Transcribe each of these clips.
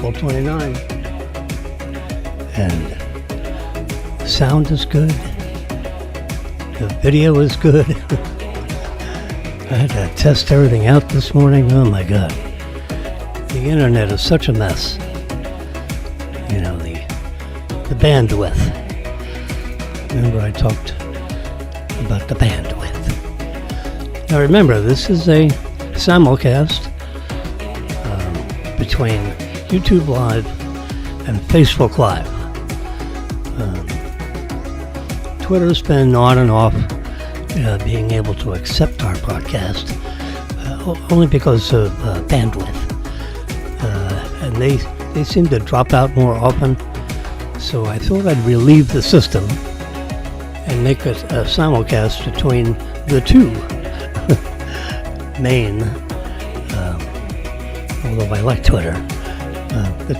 April 29. And sound is good. The video is good. I had to test everything out this morning. Oh my God. The internet is such a mess. You know, the bandwidth. Remember I talked about the bandwidth. Now remember, this is a simulcast between YouTube Live and Facebook Live. Twitter's been on and off being able to accept our broadcast only because of bandwidth. And they seem to drop out more often. So I thought I'd relieve the system and make a simulcast between the two main, although I like Twitter, the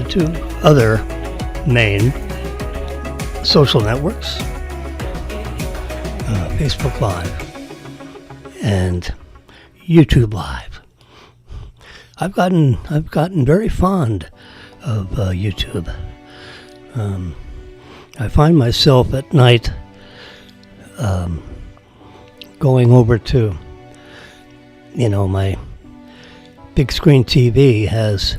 two other main social networks, Facebook Live and YouTube Live. I've gotten very fond of YouTube. I find myself at night going over to, my big screen TV has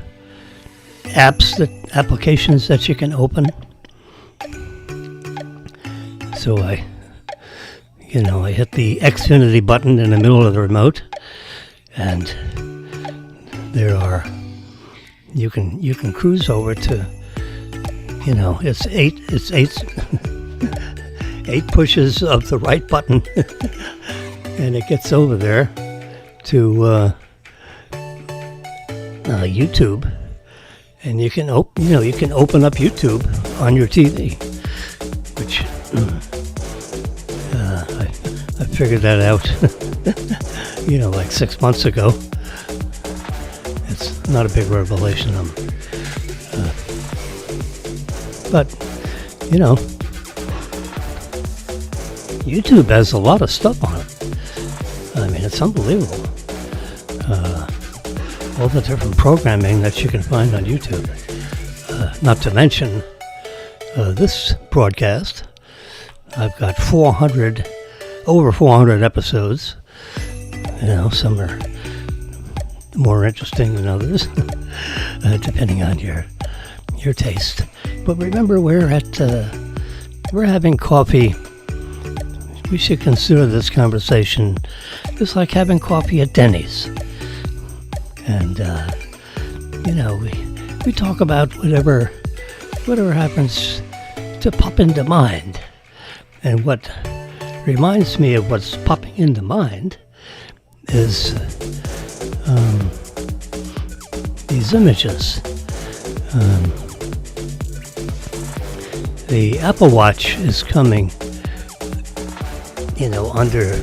applications that you can open. So I hit the Xfinity button in the middle of the remote, and you can cruise over to, it's eight pushes of the right button, and it gets over there to YouTube, and you can open up YouTube on your TV, which I figured that out, like 6 months ago. It's not a big revelation, but YouTube has a lot of stuff on it. I mean, it's unbelievable. All the different programming that you can find on YouTube. Not to mention this broadcast. I've got over 400 episodes. Some are more interesting than others, depending on your taste. But remember, we're having coffee. We should consider this conversation just like having coffee at Denny's. And, we talk about whatever happens to pop into mind. And what reminds me of what's popping into mind is these images. The Apple Watch is coming, under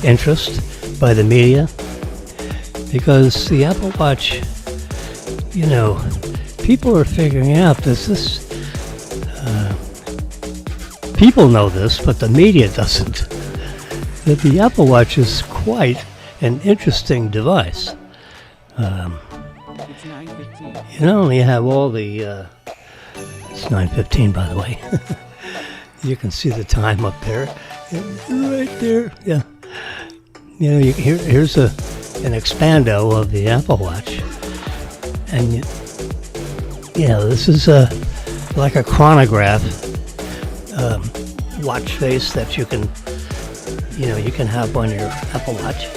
interest by the media, because the Apple Watch, people are figuring out this. People know this, but the media doesn't. That the Apple Watch is quite an interesting device. It's 9:15. You have all the. It's 9:15, by the way. You can see the time up there, right there. Yeah. Here's an expando of the Apple Watch, and this is like a chronograph watch face that you can have on your Apple Watch,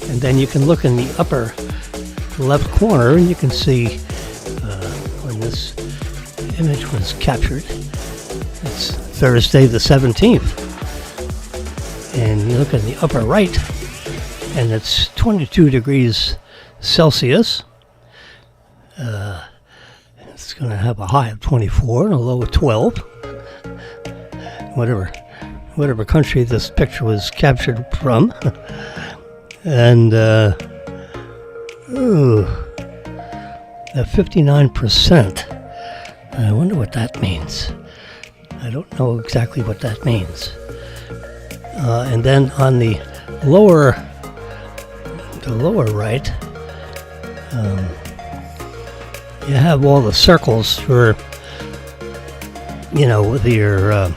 and then you can look in the upper left corner and you can see when this image was captured. It's Thursday the 17th, and you look in the upper right and it's 22 degrees Celsius. It's going to have a high of 24 and a low of 12. Whatever country this picture was captured from. And at 59%. I wonder what that means. I don't know exactly what that means. And then on the lower right, You have all the circles for, with your,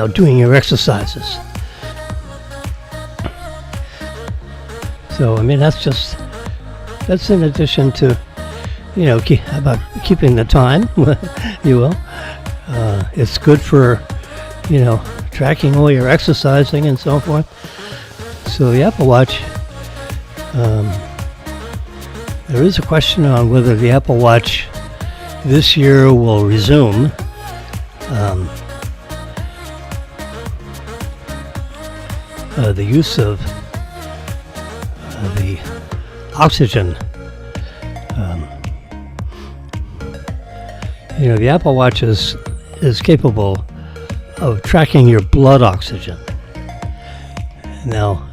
doing your exercises. So, that's in addition to, about keeping the time, you will. It's good for, tracking all your exercising and so forth. So the Apple Watch, there is a question on whether the Apple Watch this year will resume the use of the oxygen. The Apple Watch is capable of tracking your blood oxygen. Now,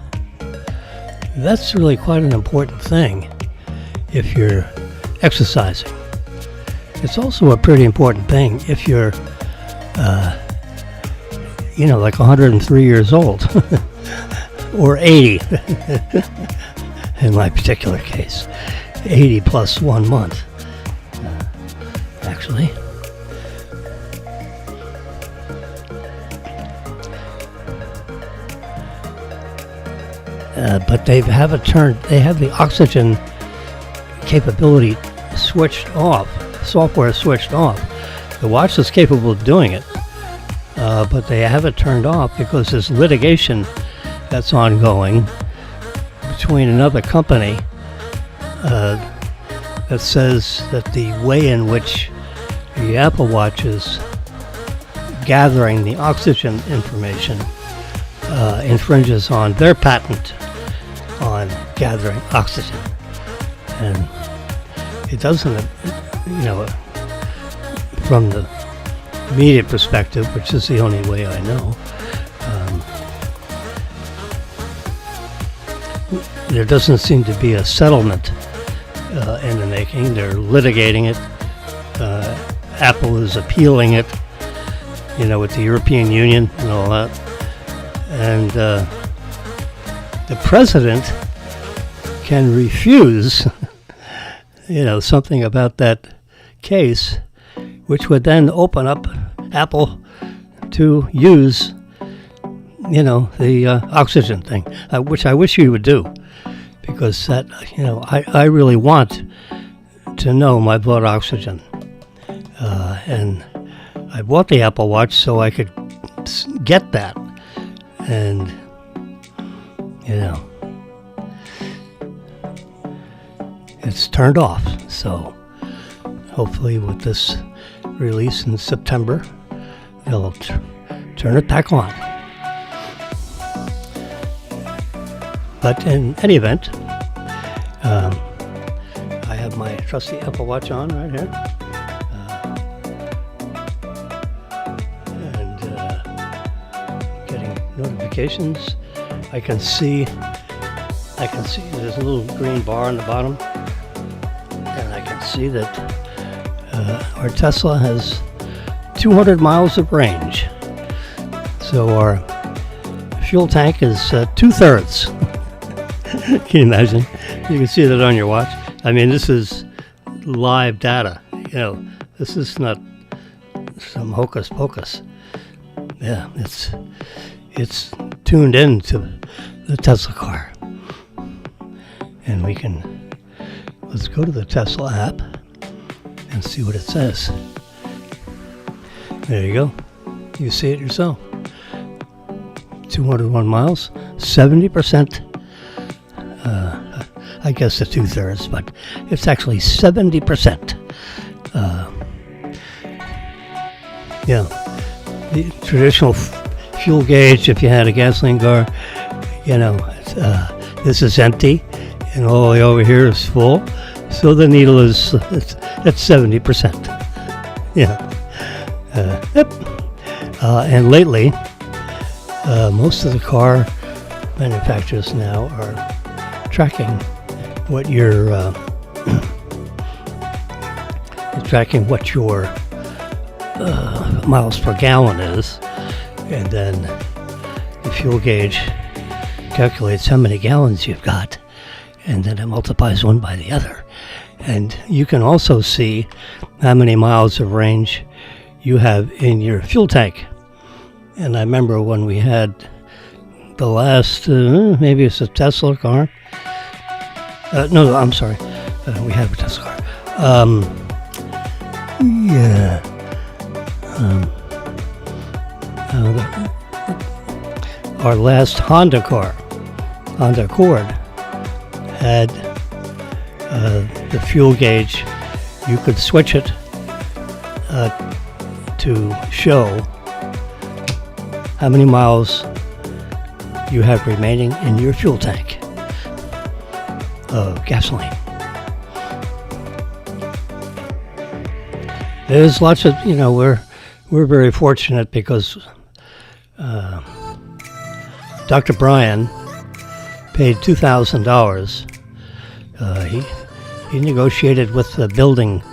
that's really quite an important thing if you're exercising. It's also a pretty important thing if you're, like 103 years old or 80 in my particular case, 80 plus 1 month, actually. But they have the oxygen capability switched off, software switched off. The watch is capable of doing it, but they have it turned off because there's litigation that's ongoing between another company that says that the way in which the Apple Watch is gathering the oxygen information infringes on their patent on gathering oxygen. And it doesn't, from the immediate perspective, which is the only way I know, there doesn't seem to be a settlement in the making. They're litigating it. Apple is appealing it, with the European Union and all that. And the president can refuse, something about that case, which would then open up Apple to use, the oxygen thing, which I wish you would do, because that, I really want to know my blood oxygen. And I bought the Apple Watch so I could get that. And, it's turned off. So hopefully with this release in September, they'll turn it back on. But in any event, I have my trusty Apple Watch on right here. Notifications. I can see there's a little green bar on the bottom, and I can see that our Tesla has 200 miles of range. So our fuel tank is 2/3. Can you imagine? You can see that on your watch. This is live data. This is not some hocus pocus. Yeah, it's tuned in to the Tesla car. And let's go to the Tesla app and see what it says. There you go. You see it yourself. 201 miles, 70%. I guess the 2/3, but it's actually 70%. The traditional fuel gauge, if you had a gasoline car, this is empty, and all the way over here is full. So the needle is at 70%. Yep. And lately, most of the car manufacturers now are tracking what your miles per gallon is, and then the fuel gauge calculates how many gallons you've got, and then it multiplies one by the other. And you can also see how many miles of range you have in your fuel tank. And I remember when we had the last, maybe it's a Tesla car. No, I'm sorry. We have a Tesla car. Our last Honda car, Honda Accord, had the fuel gauge. You could switch it to show how many miles you have remaining in your fuel tank of gasoline. There's lots of, we're very fortunate because Dr. Brian paid $2,000. He negotiated with the building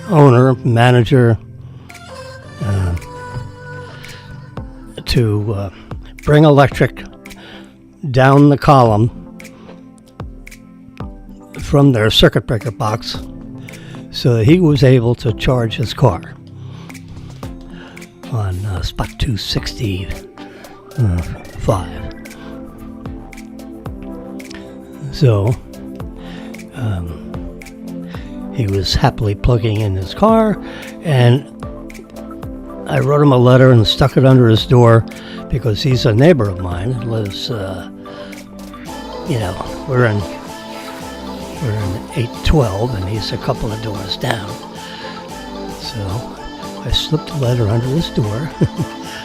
owner, manager, to bring electric down the column from their circuit breaker box so that he was able to charge his car on spot 265. So he was happily plugging in his car, and I wrote him a letter and stuck it under his door because he's a neighbor of mine. He lives, we're in 812 and he's a couple of doors down. So I slipped the letter under his door.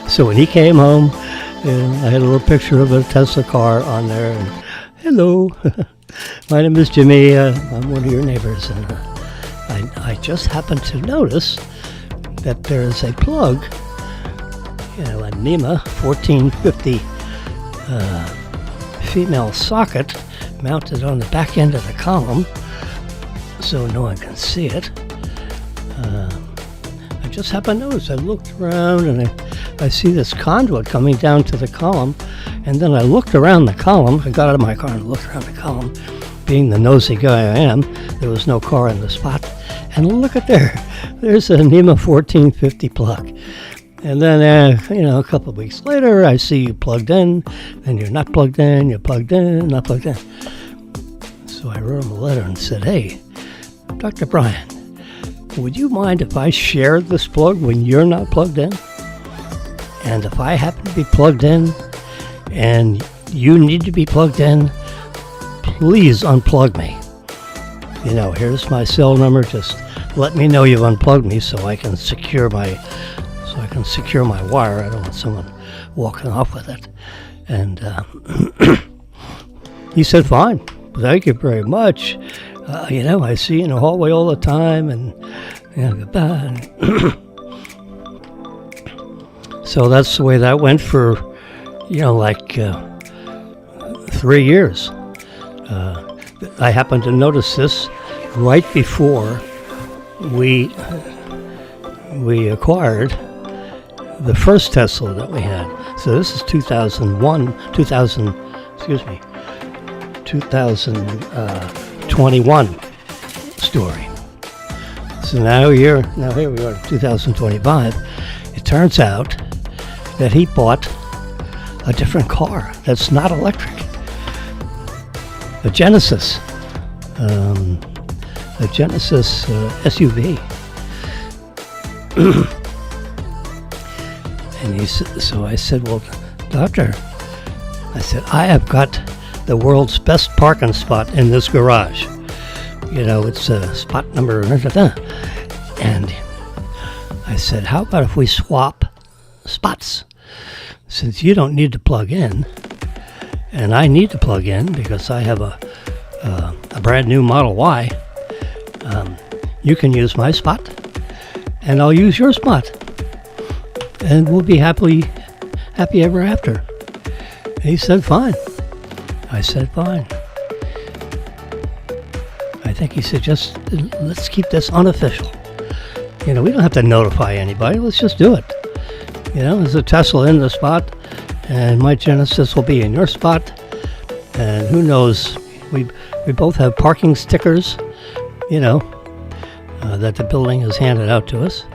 So when he came home, I had a little picture of a Tesla car on there. And, hello, my name is Jimmy. I'm one of your neighbors. And I just happened to notice that there's a plug, a NEMA 1450 female socket mounted on the back end of the column so no one can see it. I just happened to notice. I looked around and I see this conduit coming down to the column, and then I looked around the column. I got out of my car and looked around the column. Being the nosy guy I am, there was no car in the spot. And look at there's a NEMA 1450 plug. And then, a couple of weeks later, I see you plugged in, and you're not plugged in, you're plugged in, not plugged in. So I wrote him a letter and said, hey, Dr. Brian, would you mind if I shared this plug when you're not plugged in? And if I happen to be plugged in and you need to be plugged in, please unplug me. Here's my cell number. Just let me know you've unplugged me so I can secure my wire. I don't want someone walking off with it. And he said, fine, thank you very much. I see you in the hallway all the time, and goodbye. So that's the way that went for, 3 years. I happened to notice this right before we acquired the first Tesla that we had. So this is 2021 story. So now here we are, 2025. It turns out that he bought a different car that's not electric. A Genesis SUV. And so I said, well, doctor, I have got the world's best parking spot in this garage. It's spot number, and I said, how about if we swap spots? Since you don't need to plug in, and I need to plug in because I have a brand new Model Y, you can use my spot, and I'll use your spot, and we'll be happy ever after. And he said, fine. I said, fine. I think he said, just let's keep this unofficial. We don't have to notify anybody. Let's just do it. There's a Tesla in the spot, and my Genesis will be in your spot. And who knows, we both have parking stickers, that the building has handed out to us.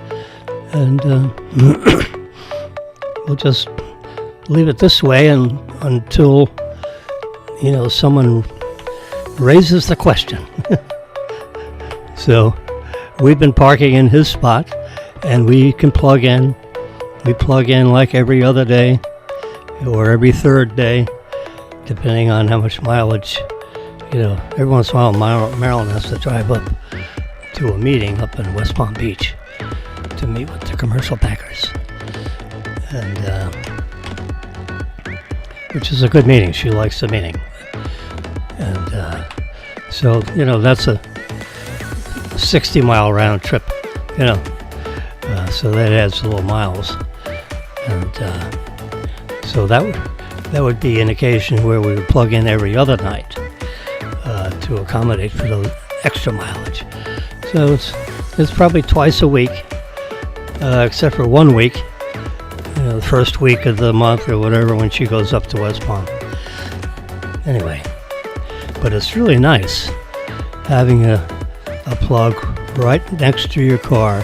And we'll just leave it this way until, someone raises the question. So we've been parking in his spot, and we can plug in. We plug in like every other day or every third day, depending on how much mileage. Every once in a while, Marilyn has to drive up to a meeting up in West Palm Beach to meet with the commercial packers, and which is a good meeting. She likes the meeting, and so that's a 60-mile round trip, so that adds a little miles, and so that would be an occasion where we would plug in every other night to accommodate for those extra mileage. So it's probably twice a week, except for 1 week, the first week of the month or whatever, when she goes up to West Palm. Anyway, but it's really nice having a plug right next to your car,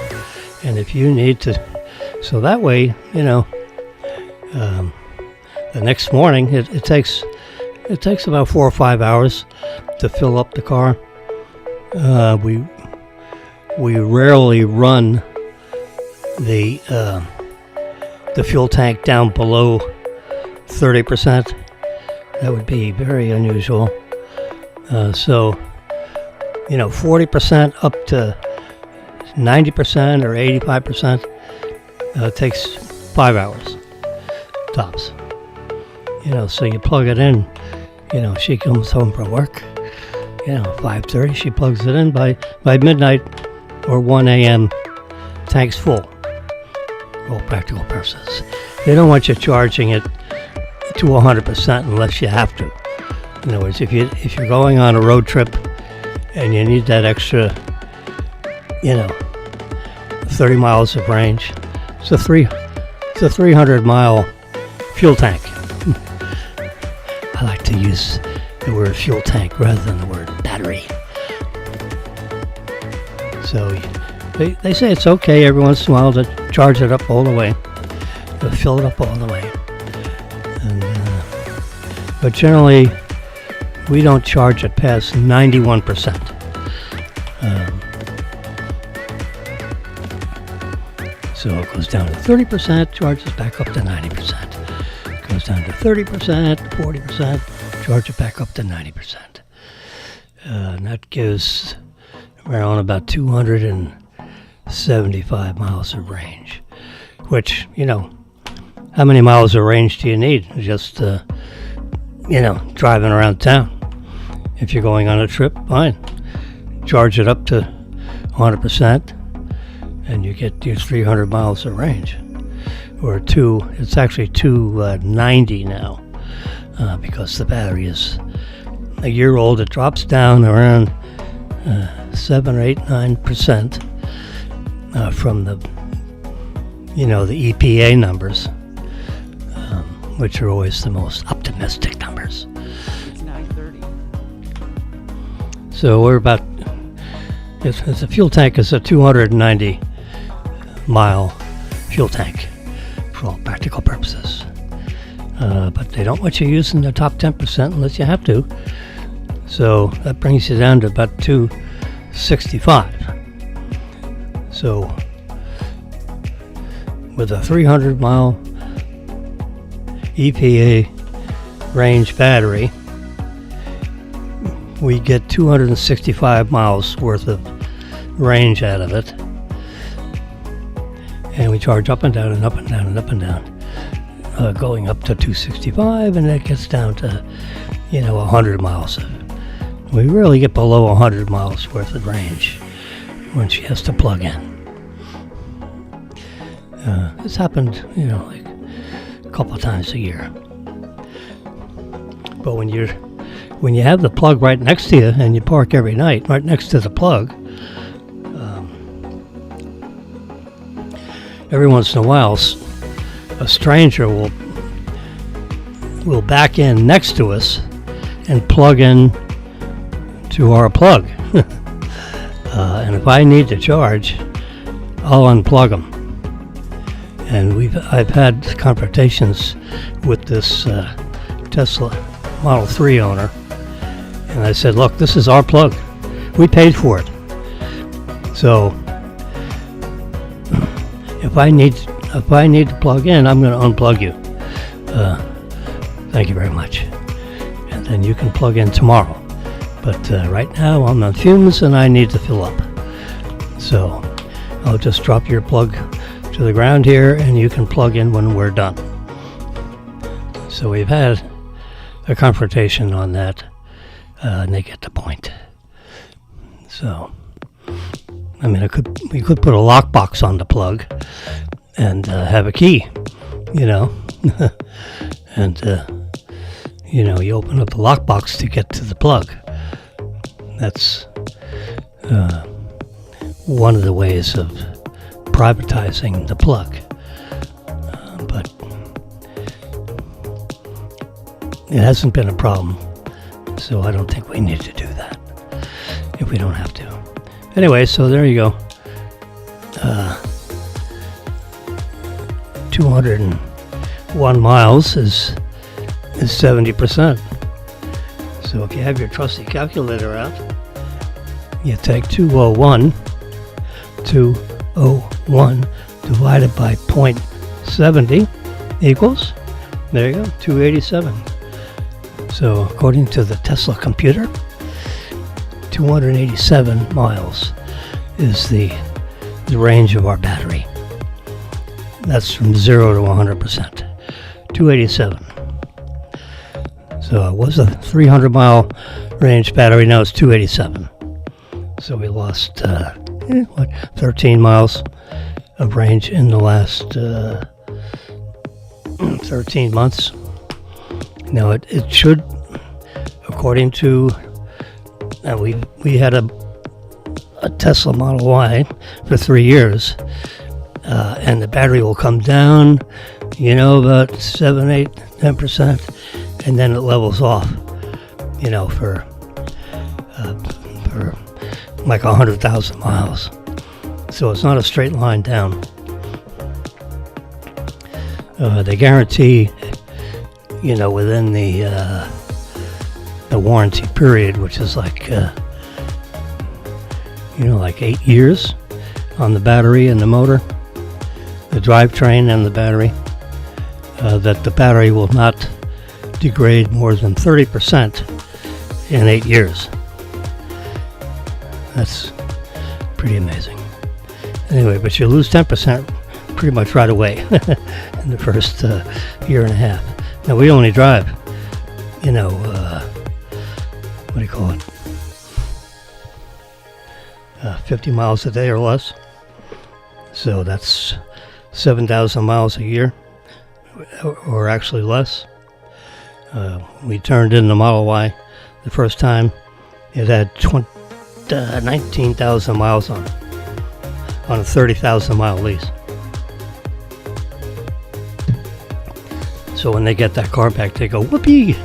and if you need to, so that way, the next morning it takes about 4 or 5 hours to fill up the car. We rarely run the fuel tank down below 30%. That would be very unusual. So 40% up to 90% or 85% takes 5 hours tops. So you plug it in. She comes home from work. 5:30. She plugs it in by midnight or 1 a.m. Tank's full. For all practical purposes. They don't want you charging it to 100% unless you have to. In other words, if you're going on a road trip and you need that extra, 30 miles of range, it's a 300-mile fuel tank. I like to use the word fuel tank rather than the word battery. So they say it's okay every once in a while to charge it up all the way, to fill it up all the way. And, but generally, we don't charge it past 91%. So it goes down to 30%, charges back up to 90%. Goes down to 30%, 40%, charge it back up to 90%. And that gives around about 275 miles of range, which, how many miles of range do you need? Just, driving around town. If you're going on a trip, fine. Charge it up to 100%, and you get your 300 miles of range. Or it's actually 290 now, because the battery is a year old. It drops down around 7 or 8, 9% from the EPA numbers, which are always the most optimistic numbers. It's 9:30. So we're about, it's a fuel tank is a 290 mile fuel tank for all practical purposes. But they don't want you using the top 10% unless you have to. So that brings you down to about 265. So with a 300 mile EPA range battery, we get 265 miles worth of range out of it. And we charge up and down and up and down and up and down, going up to 265, and that gets down to, 100 miles. We rarely get below 100 miles worth of range when she has to plug in. It's happened, like a couple of times a year. But when you have the plug right next to you and you park every night right next to the plug, every once in a while, a stranger will will back in next to us and plug in to our plug. And if I need to charge, I'll unplug them. And I've had confrontations with this Tesla Model 3 owner, and I said, look, this is our plug. We paid for it. So if I need to plug in, I'm going to unplug you. Thank you very much. And then you can plug in tomorrow. But right now I'm on fumes and I need to fill up. So I'll just drop your plug to the ground here and you can plug in when we're done. So we've had a confrontation on that, and they get the point. So, I mean, we could put a lockbox on the plug and have a key, and you open up the lockbox to get to the plug. That's one of the ways of privatizing the plug, but it hasn't been a problem, so I don't think we need to do that if we don't have to. Anyway, so there you go. 201 miles is 70%. So if you have your trusty calculator out, you take 201 divided by 0.70 equals, there you go, 287. So according to the Tesla computer, 287 miles is the range of our battery. That's from 0 to 100%. 287. So it was a 300 mile range battery, now it's 287. So we lost 13 miles of range in the last 13 months. Now it should, according to, we had a Tesla Model Y for 3 years, and the battery will come down, about 7, 8, 10%, and then it levels off, for like 100,000 miles. So it's not a straight line down. They guarantee, within the warranty period, which is like 8 years on the battery and the motor, the drivetrain and the battery, that the battery will not degrade more than 30% in 8 years. That's pretty amazing. Anyway, but you lose 10% pretty much right away in the first year and a half. Now we only drive, what do you call it? 50 miles a day or less. So that's 7,000 miles a year, or actually less. We turned in the Model Y the first time. It had 19,000 miles on it, on a 30,000 mile lease. So when they get that car back, they go, whoopee!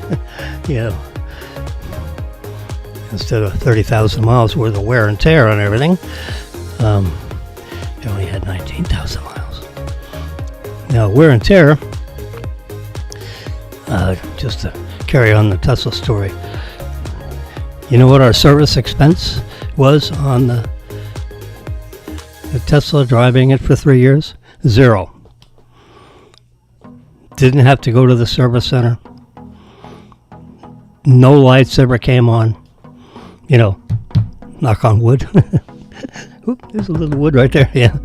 Instead of 30,000 miles worth of wear and tear on everything, it only had 19,000 miles. Now, wear and tear, just to carry on the Tesla story, you know what our service expense was on the Tesla driving it for 3 years? 0. Didn't have to go to the service center. No lights ever came on. Knock on wood. Oop, there's a little wood right there. Yeah.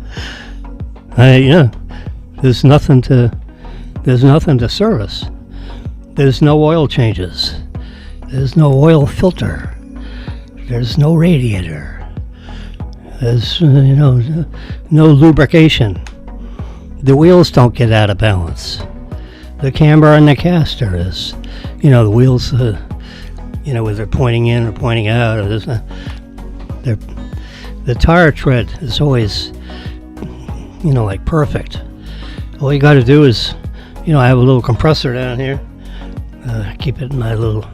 There's nothing to service. There's no oil changes. There's no oil filter. There's no radiator. There's no lubrication. The wheels don't get out of balance. The camber and the caster is, the wheels, whether they're pointing in or pointing out, or the tire tread is always, perfect. All you got to do is, I have a little compressor down here, keep it in my little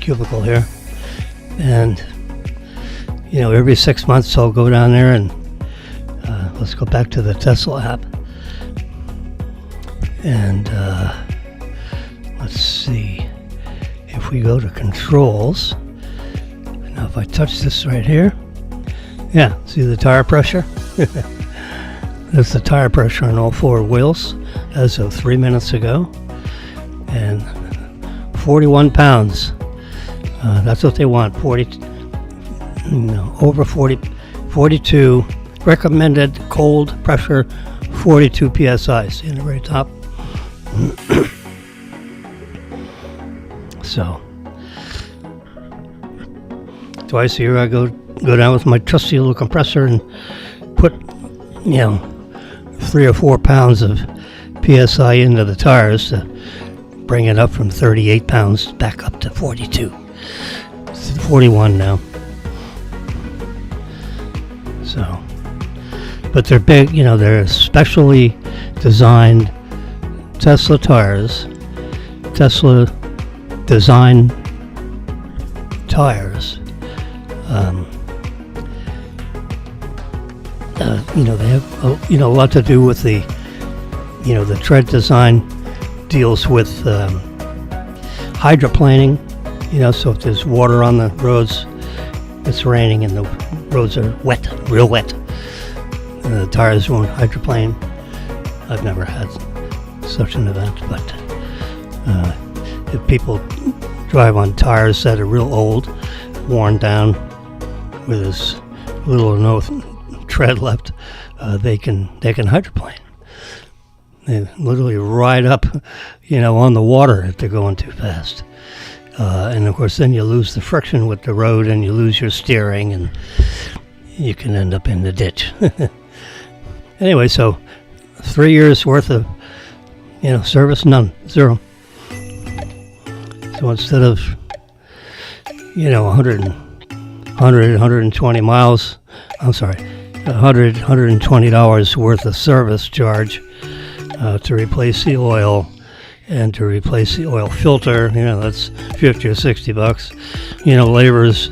cubicle here. And, every 6 months I'll go down there and let's go back to the Tesla app. And let's see. If we go to controls, now if I touch this right here, yeah, see the tire pressure? That's the tire pressure on all 4 wheels as of 3 minutes ago. And 41 pounds. That's what they want. 40, over 40, 42. Recommended cold pressure, 42 psi. See in the very top. So, twice a year I go down with my trusty little compressor and put, 3 or 4 pounds of psi into the tires to bring it up from 38 pounds back up to 42. It's 41 now. So, but they're big, they're specially designed Tesla tires, Tesla design tires. They have a lot to do with the tread design deals with hydroplaning. So if there's water on the roads, it's raining and the roads are wet, real wet, and the tires won't hydroplane. I've never had such an event, but if people drive on tires that are real old, worn down, with as little or no tread left, they can hydroplane. They literally ride up, on the water if they're going too fast. And of course, then you lose the friction with the road, and you lose your steering, and you can end up in the ditch. Anyway, so 3 years worth of, service, none, 0. So instead of, 120 miles, $120 worth of service charge to replace the oil and to replace the oil filter, that's $50 or $60. Labor's,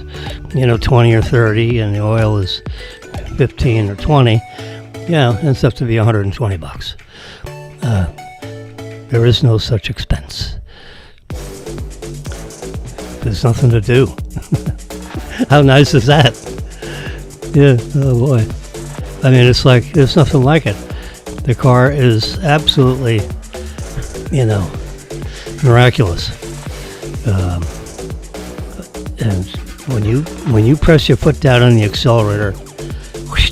20 or 30, and the oil is 15 or 20. It's up to be $120. There is no such expense. There's nothing to do. How nice is that? Yeah, oh boy. I mean, it's like, there's nothing like it. The car is absolutely, miraculous. And when you press your foot down on the accelerator, whoosh,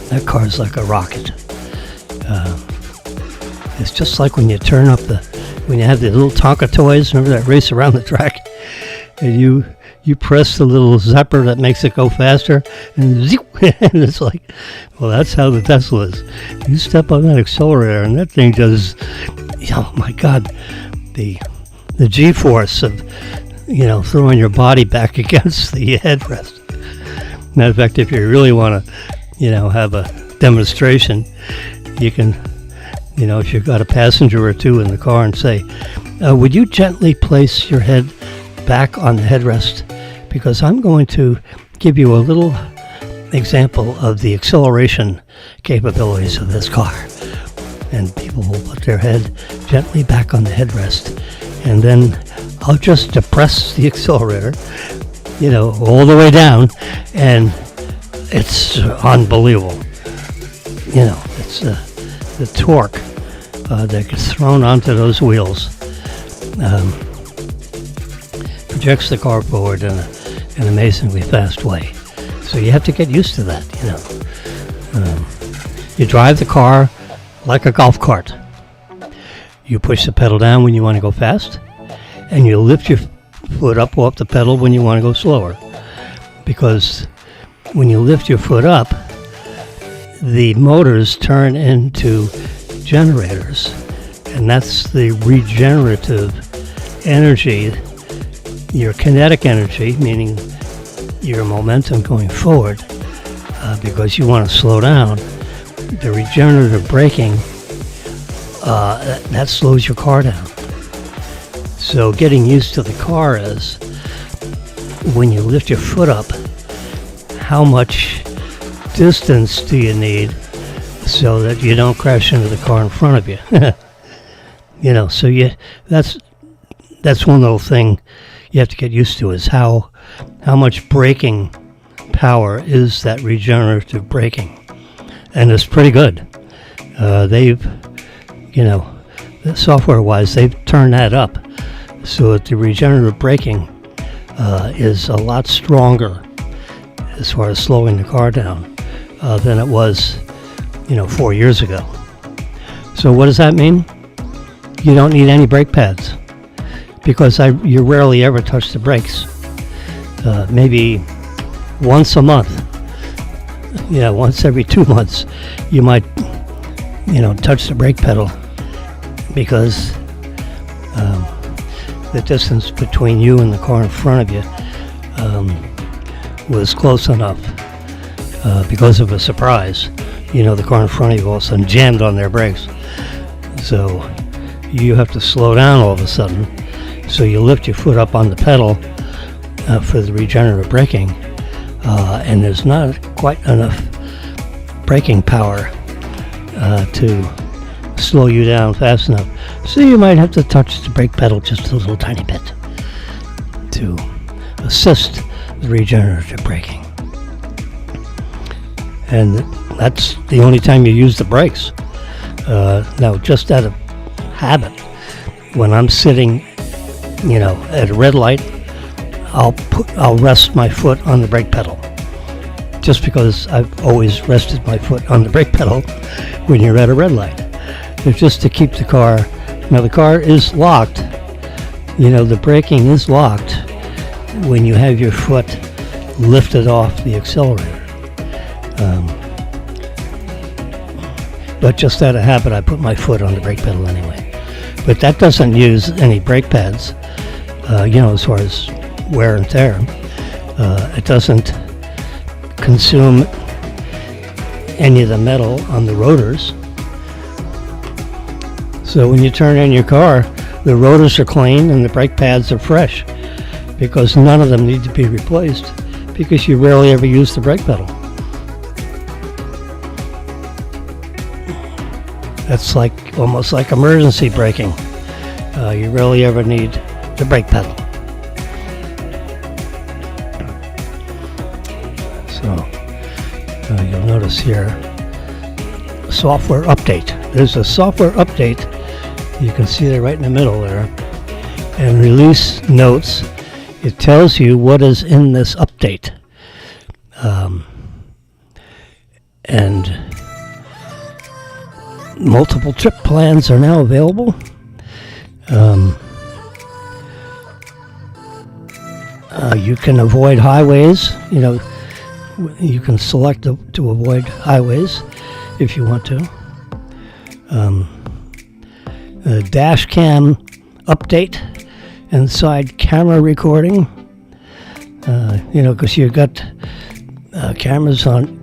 that car's like a rocket. It's just like when you turn up when you have the little Tonka toys, remember that race around the track? And you press the little zapper that makes it go faster, and zoop, and it's like, well, that's how the Tesla is. You step on that accelerator, and that thing does, oh my God, the G-force of, throwing your body back against the headrest. Matter of fact, if you really want to, have a demonstration, you can, if you've got a passenger or two in the car, and say, would you gently place your head back on the headrest, because I'm going to give you a little example of the acceleration capabilities of this car. And people will put their head gently back on the headrest, and then I'll just depress the accelerator, all the way down, and it's unbelievable. It's the torque that gets thrown onto those wheels. Projects the car forward in an amazingly fast way. So you have to get used to that, You drive the car like a golf cart. You push the pedal down when you want to go fast, and you lift your foot up off the pedal when you want to go slower. Because when you lift your foot up, the motors turn into generators, and that's the regenerative energy, your kinetic energy, meaning your momentum going forward, because you want to slow down. The regenerative braking, that slows your car down. So getting used to the car is when you lift your foot up, how much distance do you need so that you don't crash into the car in front of you? So that's one little thing you have to get used to, is how much braking power is that regenerative braking. And it's pretty good. Software-wise, they've turned that up so that the regenerative braking is a lot stronger as far as slowing the car down than it was, 4 years ago. So what does that mean? You don't need any brake pads, because you rarely ever touch the brakes. Maybe once a month, once every 2 months, you might, touch the brake pedal, because the distance between you and the car in front of you was close enough because of a surprise. The car in front of you all of a sudden jammed on their brakes. So you have to slow down all of a sudden. So you lift your foot up on the pedal for the regenerative braking, and there's not quite enough braking power to slow you down fast enough. So you might have to touch the brake pedal just a little tiny bit to assist the regenerative braking. And that's the only time you use the brakes. Now, just out of habit, when I'm sitting, at a red light, I'll rest my foot on the brake pedal, just because I've always rested my foot on the brake pedal when you're at a red light. It's just to keep the car. Now, the car is locked. The braking is locked when you have your foot lifted off the accelerator. But just out of habit, I put my foot on the brake pedal anyway. But that doesn't use any brake pads, as far as wear and tear. It doesn't consume any of the metal on the rotors. So when you turn in your car, the rotors are clean and the brake pads are fresh, because none of them need to be replaced, because you rarely ever use the brake pedal. That's almost like emergency braking. You rarely ever need the brake pedal. So you'll notice here, software update. There's a software update. You can see it right in the middle there. And release notes. It tells you what is in this update. And multiple trip plans are now available. You can avoid highways. You can select to avoid highways if you want to. Dash cam update and side camera recording. Because you've got cameras on.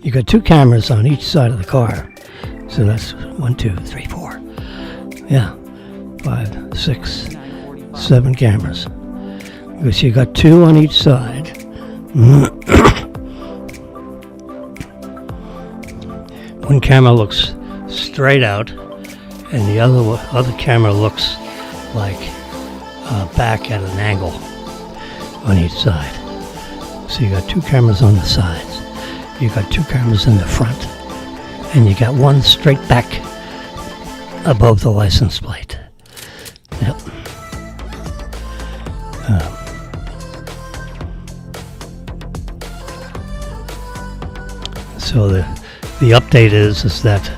You got 2 cameras on each side of the car. So that's 1, 2, 3, 4. Yeah, 5, 6, 7 cameras. Because you got 2 on each side. One camera looks straight out, and the other camera looks like back at an angle on each side. So you got 2 cameras on the sides. You got 2 cameras in the front, and you got 1 straight back above the license plate. Yep. So the update is that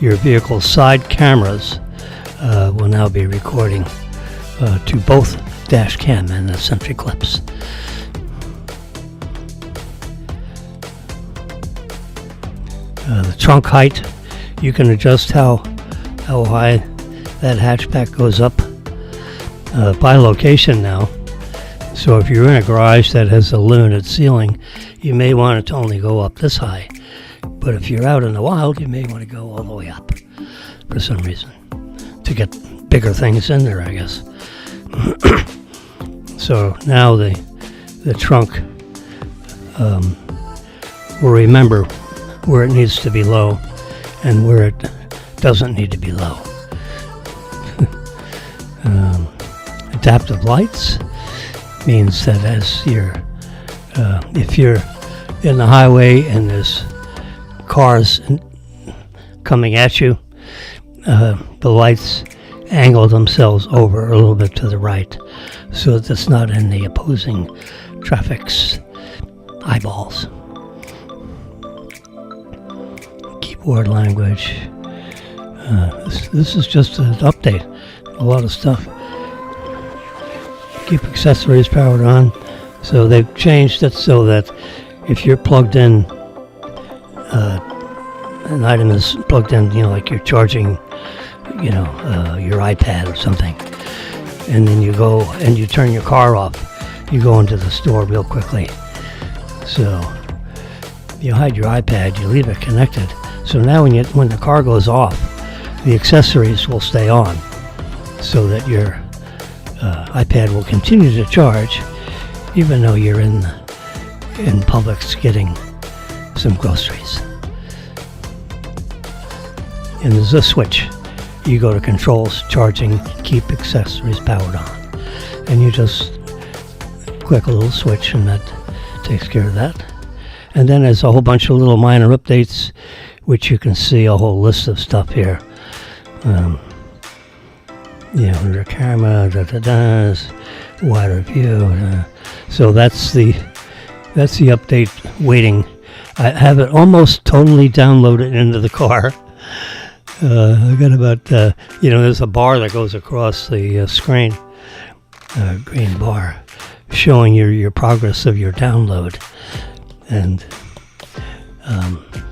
your vehicle's side cameras will now be recording to both dash cam and the sentry clips. The trunk height, you can adjust how high that hatchback goes up by location now. So if you're in a garage that has a limited ceiling, you may want it to only go up this high. But if you're out in the wild, you may want to go all the way up for some reason to get bigger things in there, I guess. So now the trunk will remember where it needs to be low and where it doesn't need to be low. Adaptive lights means that as if you're in the highway and there's cars coming at you, the lights angle themselves over a little bit to the right so that it's not in the opposing traffic's eyeballs. Keyboard language. This is just an update. A lot of stuff. Keep accessories powered on. So they've changed it so that if you're plugged in, an item is plugged in, like you're charging, your iPad or something, and then you go and you turn your car off, you go into the store real quickly. So you hide your iPad, you leave it connected. So now when the car goes off, the accessories will stay on, so that your iPad will continue to charge, even though you're in Publix getting some groceries. And there's a switch. You go to controls, charging, keep accessories powered on. And you just click a little switch and that takes care of that. And then there's a whole bunch of little minor updates, which you can see a whole list of stuff here. Under camera, wider view. So that's the update waiting. I have it almost totally downloaded into the car. I got about, there's a bar that goes across the screen, green bar, showing your progress of your download. And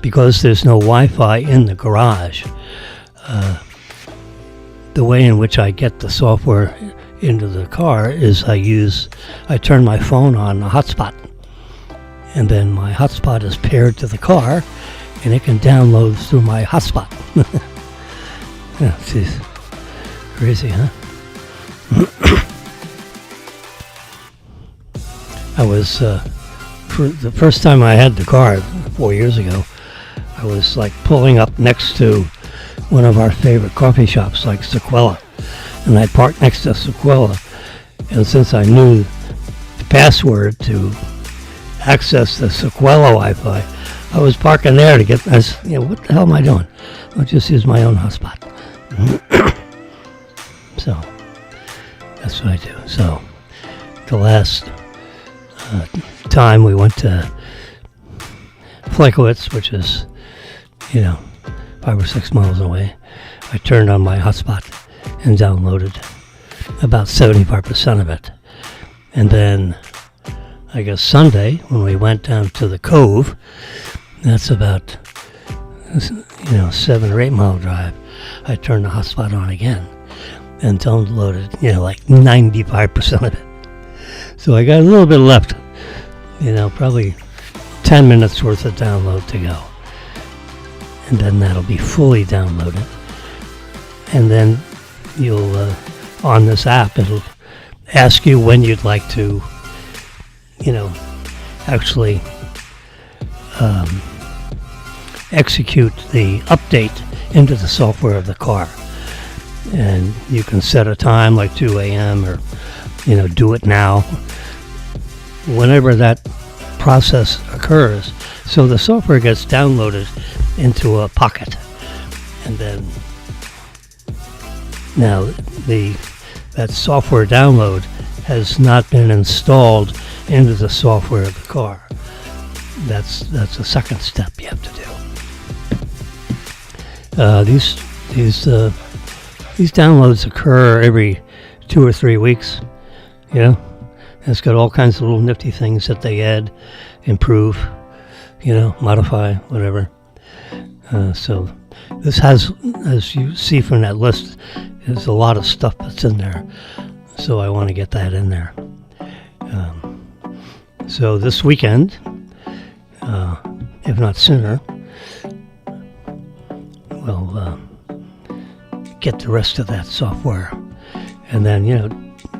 because there's no Wi-Fi in the garage, the way in which I get the software into the car is I turn my phone on a hotspot, and then my hotspot is paired to the car, and it can download through my hotspot. Yeah, geez. Crazy, huh? I was, for the first time I had the car 4 years ago, I was like pulling up next to one of our favorite coffee shops, like Sequella. And I parked next to Sequella. And since I knew the password to access the Sequella Wi-Fi, I was parking there to get, what the hell am I doing? I'll just use my own hotspot. So, that's what I do. So, the last time we went to Flakowitz, which is, 5 or 6 miles away, I turned on my hotspot and downloaded about 75% of it. And then, I guess Sunday, when we went down to the Cove, that's about, 7 or 8 mile drive, I turned the hotspot on again and downloaded, like 95% of it. So I got a little bit left, probably 10 minutes worth of download to go. And then that'll be fully downloaded. And then you'll, on this app, it'll ask you when you'd like to, actually execute the update into the software of the car. And you can set a time like 2 a.m. or, do it now. Whenever that process occurs, so the software gets downloaded into a pocket. And then now that software download has not been installed into the software of the car. That's the second step you have to do. These downloads occur every 2 or 3 weeks. It's got all kinds of little nifty things that they add, improve, modify, whatever. So this has, as you see from that list, there's a lot of stuff that's in there. So I want to get that in there. So this weekend, if not sooner, we'll get the rest of that software. And then,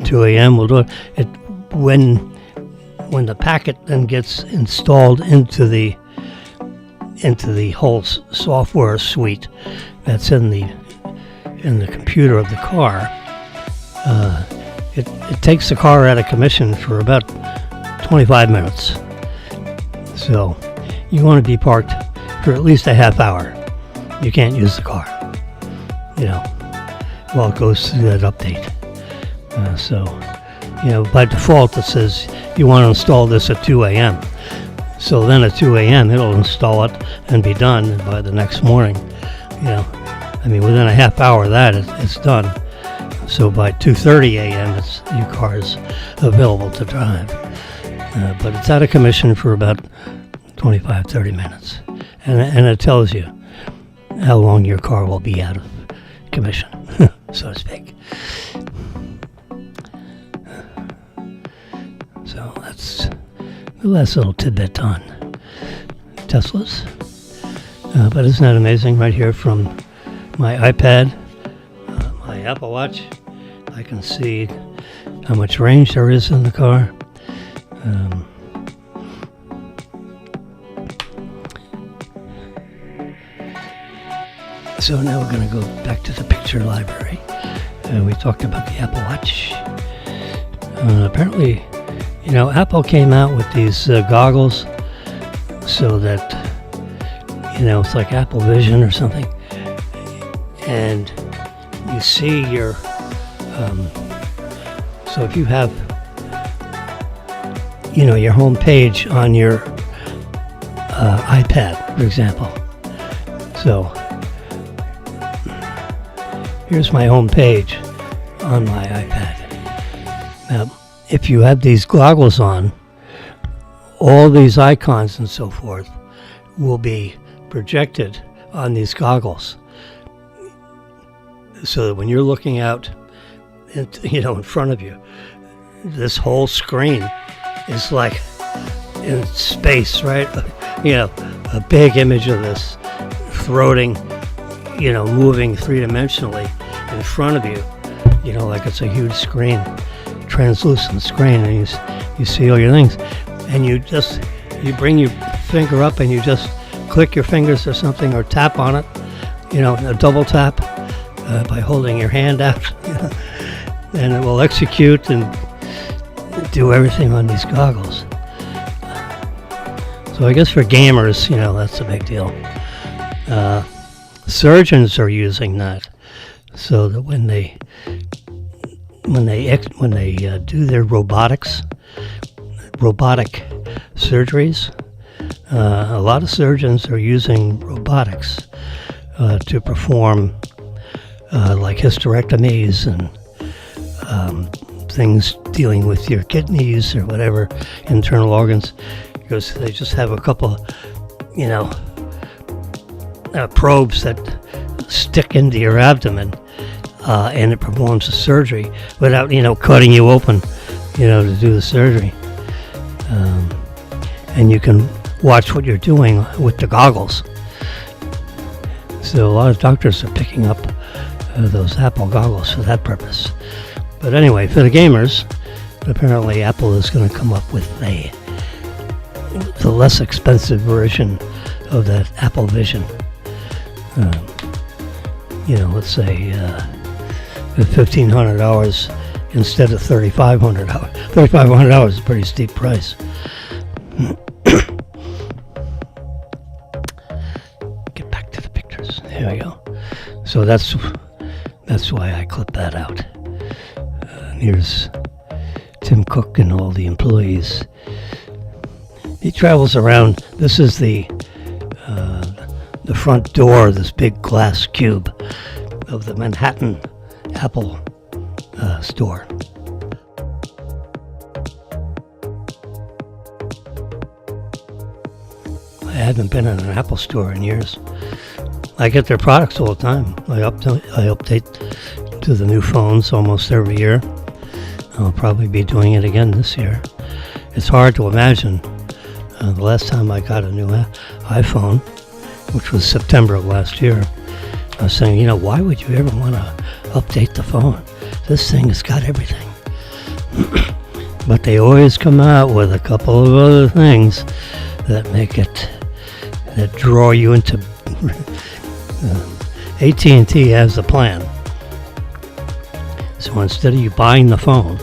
2 a.m. we'll do it. When the packet then gets installed into the whole software suite that's in the computer of the car, it takes the car out of commission for about 25 minutes. So you want to be parked for at least a half hour. You can't use the car, while it goes through that update. By default it says you want to install this at 2 a.m. So then at 2 a.m. it'll install it and be done. And by the next morning, within a half hour of that, it's done. So by 2:30 a.m. your car is available to drive. But it's out of commission for about 25-30 minutes. And it tells you how long your car will be out of commission, so to speak. So that's the last little tidbit on Teslas. But isn't that amazing? Right here from my iPad, my Apple Watch, I can see how much range there is in the car. So now we're going to go back to the picture library. We talked about the Apple Watch. Apparently, Apple came out with these goggles so that, it's like Apple Vision or something. And you see your, so if you have, your home page on your iPad, for example. So here's my home page on my iPad. Now, if you have these goggles on, all these icons and so forth will be projected on these goggles. So that when you're looking out, in front of you, this whole screen is like in space, right? A big image of this floating, moving three-dimensionally in front of you, like it's a huge screen, translucent screen, and you see all your things, and you bring your finger up and you just click your fingers or something, or tap on it, a double tap by holding your hand out, and it will execute and do everything on these goggles. So I guess for gamers, that's a big deal. Surgeons are using that so that when they do their robotic surgeries, a lot of surgeons are using robotics to perform like hysterectomies and things dealing with your kidneys or whatever internal organs, because they just have a couple, probes that stick into your abdomen, and it performs the surgery without, cutting you open, to do the surgery. And you can watch what you're doing with the goggles. So a lot of doctors are picking up those Apple goggles for that purpose. But anyway, for the gamers, apparently Apple is going to come up with the less expensive version of that Apple Vision. Let's say $1,500 instead of $3,500. $3,500 is a pretty steep price. Get back to the pictures. There we go. So that's why I clipped that out. Here's Tim Cook and all the employees. He travels around. This is the front door, this big glass cube of the Manhattan Apple store. I haven't been in an Apple store in years. I get their products all the time. I update to the new phones almost every year. I'll probably be doing it again this year. It's hard to imagine. The last time I got a new iPhone, which was September of last year, I was saying, why would you ever want to update the phone? This thing has got everything. But they always come out with a couple of other things that that draw you into. AT&T has a plan. So instead of you buying the phone,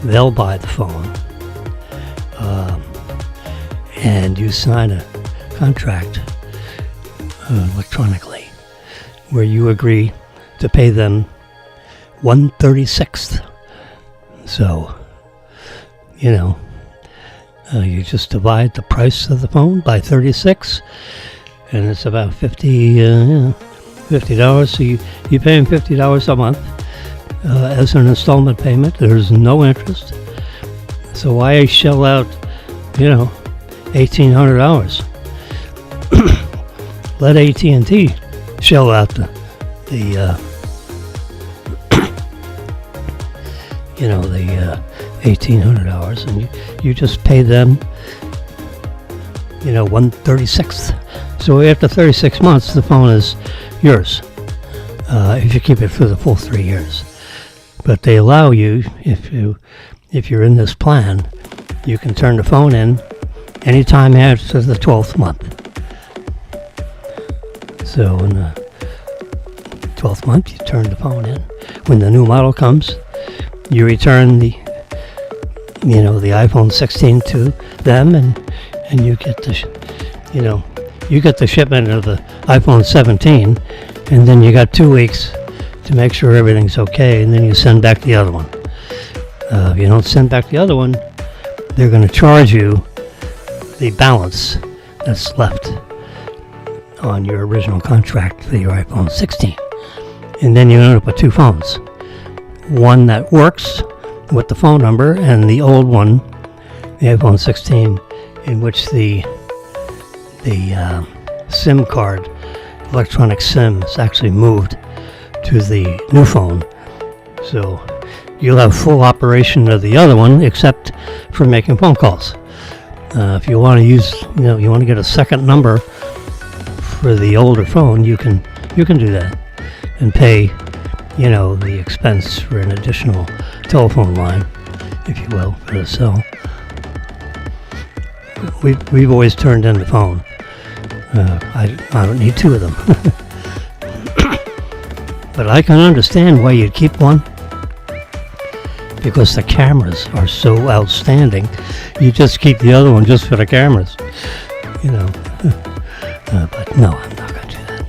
they'll buy the phone, and you sign a contract electronically where you agree to pay them 1/36. So, you just divide the price of the phone by 36, and it's about $50. So you pay them $50 a month as an installment payment. There's no interest. So why shell out, $1,800? Let AT&T shell out the $1,800, and you just pay them 1/36. So after 36 months, the phone is yours if you keep it for the full 3 years. But they allow you, if you're in this plan, you can turn the phone in anytime after the 12th month. So in the 12th month, you turn the phone in. When the new model comes, you return the iPhone 16 to them, and you get the shipment of the iPhone 17, and then you got 2 weeks to make sure everything's okay, and then you send back the other one. If you don't send back the other one, they're going to charge you the balance that's left on your original contract for your iPhone 16. And then you end up with 2 phones. One that works with the phone number, and the old one, the iPhone 16, in which the SIM card, electronic SIM, is actually moved to the new phone. So you'll have full operation of the other one, except for making phone calls. If you want to use, you want to get a second number for the older phone, you can do that and pay, the expense for an additional telephone line, if you will, for the cell. We've always turned in the phone. I don't need 2 of them. But I can understand why you'd keep one, because the cameras are so outstanding. You just keep the other one just for the cameras, but no, I'm not going to do that.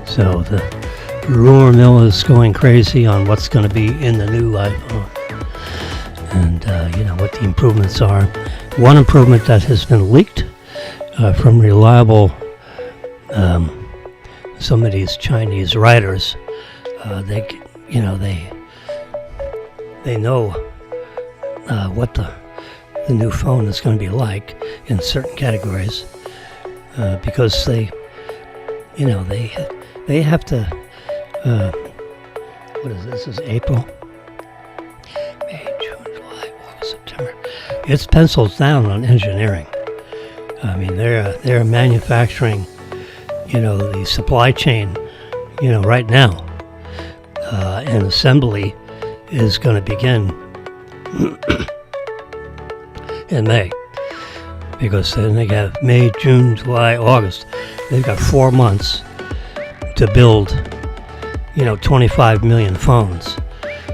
So the rumor mill is going crazy on what's going to be in the new iPhone, and what the improvements are. One improvement that has been leaked from reliable some of these Chinese writers, they know what the new phone is going to be like in certain categories, because they have to. What is this? This is April, May, June, July, August, September. It's pencils down on engineering. I mean, they're manufacturing, the supply chain, right now, and assembly is going to begin in May, because then they have May, June, July, August. They've got 4 months to build, 25 million phones,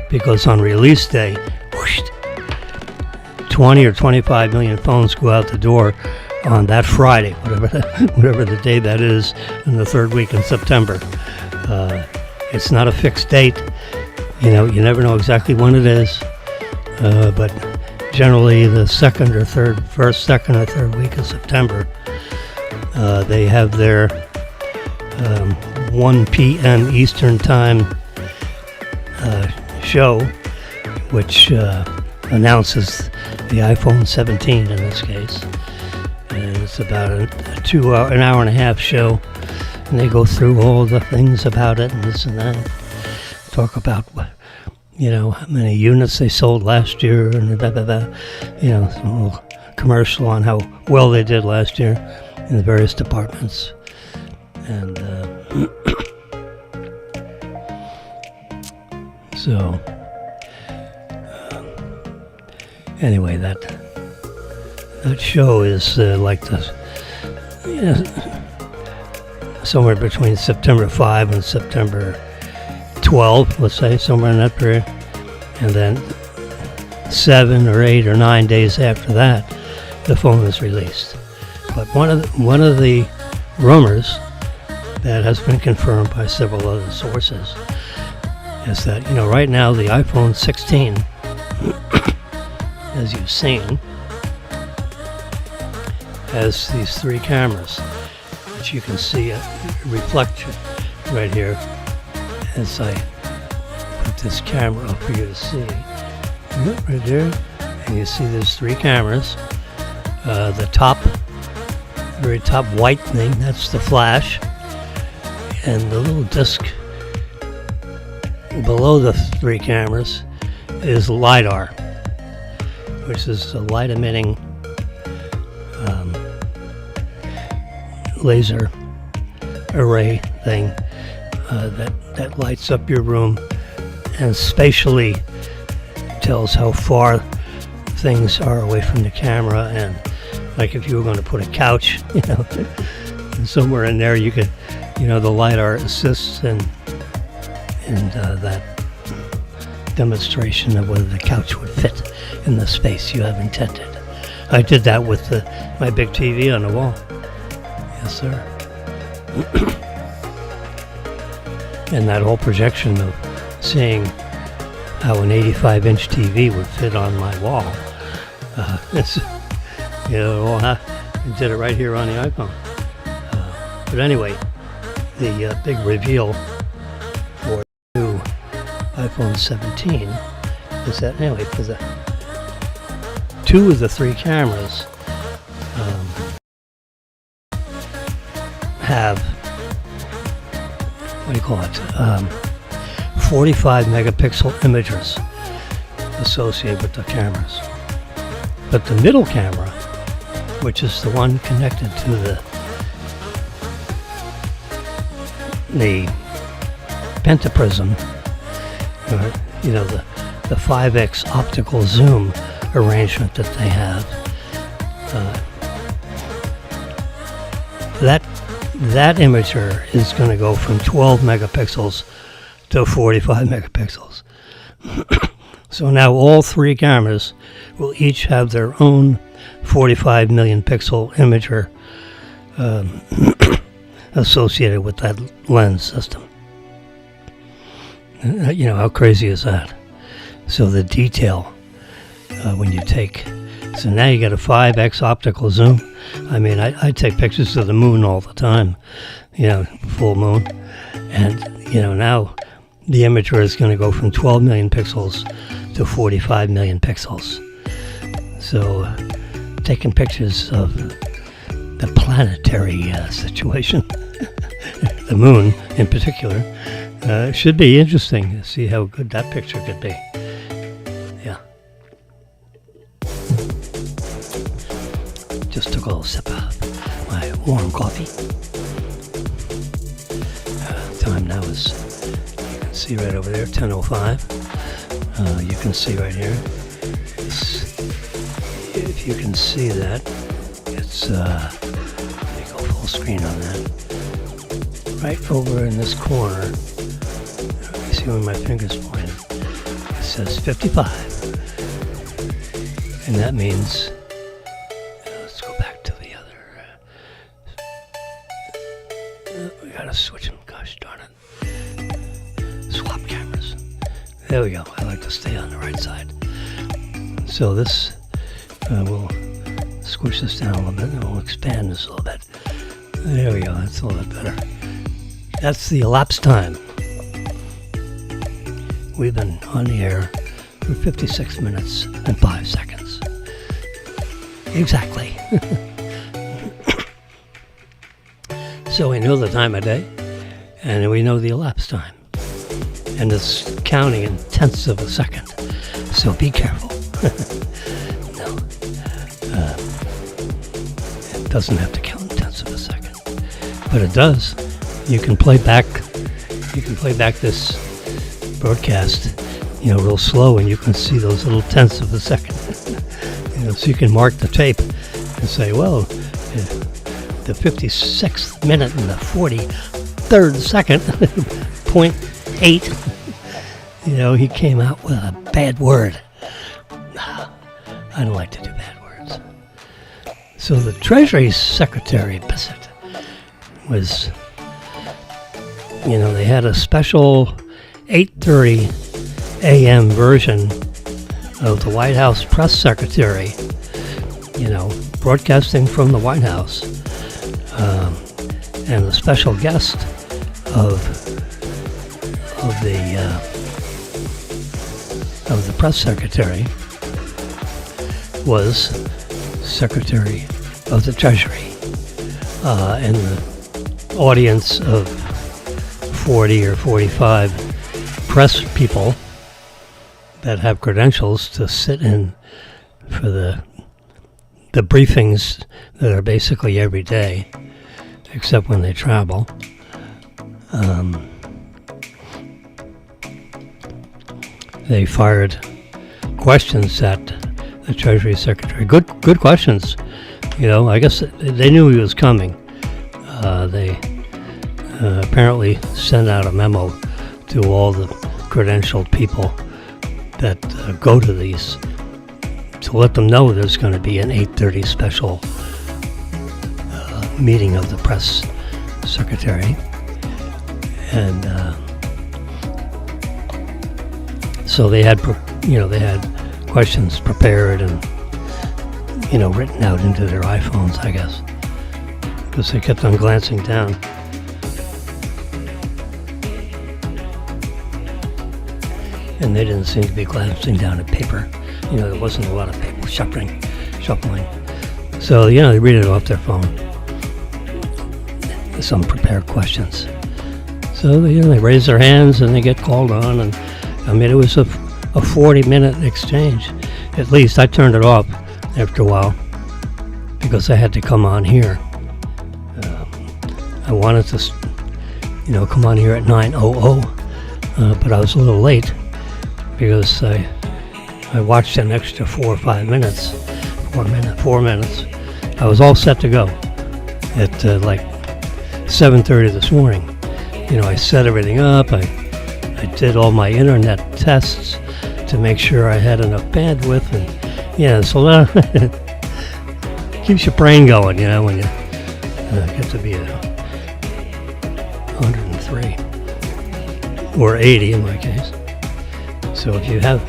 because on release day, whoosh, 20 or 25 million phones go out the door on that Friday, whatever the day that is, in the 3rd week in September. It's not a fixed date. You never know exactly when it is, but generally the first, second, or third week of September, they have their 1 p.m. Eastern Time show, which announces the iPhone 17 in this case. And it's about an hour and a half show, and they go through all the things about it and this and that. Talk about how many units they sold last year, and blah, blah, blah. Some little commercial on how well they did last year in the various departments. And so anyway, that show is like somewhere between September 5 and September 12, let's say, somewhere in that period. And then 7 or 8 or 9 days after that, the phone is released. But one of the rumors that has been confirmed by several other sources is that, right now the iPhone 16, as you've seen, has these 3 cameras, which you can see a reflection right here as I put this camera up for you to see. Right there, and you see there's 3 cameras. The very top white thing, that's the flash, and the little disc below the 3 cameras is LiDAR, which is a light emitting laser array thing that lights up your room and spatially tells how far things are away from the camera. And like if you were going to put a couch, somewhere in there, you could, the LiDAR assists in that demonstration of whether the couch would fit in the space you have intended. I did that with my big TV on the wall. Yes, sir. And that whole projection of seeing how an 85-inch TV would fit on my wall. It's, I did it right here on the iPhone. But anyway, the big reveal for the new iPhone 17 is that, anyway, for the 2 of the 3 cameras have, 45 megapixel imagers associated with the cameras. But the middle camera, which is the one connected to the pentaprism, the 5x optical zoom arrangement that they have, that imager is going to go from 12 megapixels to 45 megapixels. So now all 3 cameras will each have their own 45 million pixel imager associated with that lens system. How crazy is that? So the detail when you take, so now you got a 5x optical zoom. I mean, I take pictures of the moon all the time, full moon, and now the imager is going to go from 12 million pixels to 45 million pixels. So taking pictures of the planetary situation, the moon in particular, should be interesting to see how good that picture could be. Yeah. Just took a little sip of my warm coffee. Time now is, you can see right over there, 10:05. You can see right here. If you can see that, it's, let me go full screen on that. Right over in this corner, you see where my finger's pointing, it says 55. And that means, let's go back to the other, we gotta switch them, gosh darn it. Swap cameras. There we go, I like to stay on the right side. So this, we'll squish this down a little bit and we'll expand this a little bit. There we go, that's a little bit better. That's the elapsed time. We've been on the air for 56 minutes and 5 seconds. Exactly. So we know the time of day, and we know the elapsed time. and it's counting in tenths of a second. So be careful. No, it doesn't have to count in tenths of a second, but it does. You can play back this broadcast, real slow, and you can see those little tenths of a second. So you can mark the tape and say, well, the 56th minute and the 43rd second, 0.8, he came out with a bad word. I don't like to do bad words. So the Treasury Secretary Bissett was, they had a special 8:30 a.m. version of the White House press secretary, broadcasting from the White House, and the special guest of the press secretary was Secretary of the Treasury, and the audience of 40 or 45 press people that have credentials to sit in for the briefings that are basically every day, except when they travel. They fired questions at the Treasury Secretary. Good questions. I guess they knew he was coming. They apparently sent out a memo to all the credentialed people that go to these to let them know there's going to be an 8:30 special meeting of the press secretary, and so they had questions prepared and written out into their iPhones, I guess, because they kept on glancing down. And they didn't seem to be glancing down at paper. There wasn't a lot of paper shuffling. So, they read it off their phone. Some prepared questions. So, they raise their hands and they get called on. And it was a 40-minute exchange. At least I turned it off after a while because I had to come on here. I wanted to, come on here at 9:00, but I was a little late, because I watched an extra 4 or 5 minutes. 4 minutes. I was all set to go at like 7:30 this morning. I set everything up. I did all my internet tests to make sure I had enough bandwidth, and so that keeps your brain going. When you get to be 103 or 80 in my case. So if you have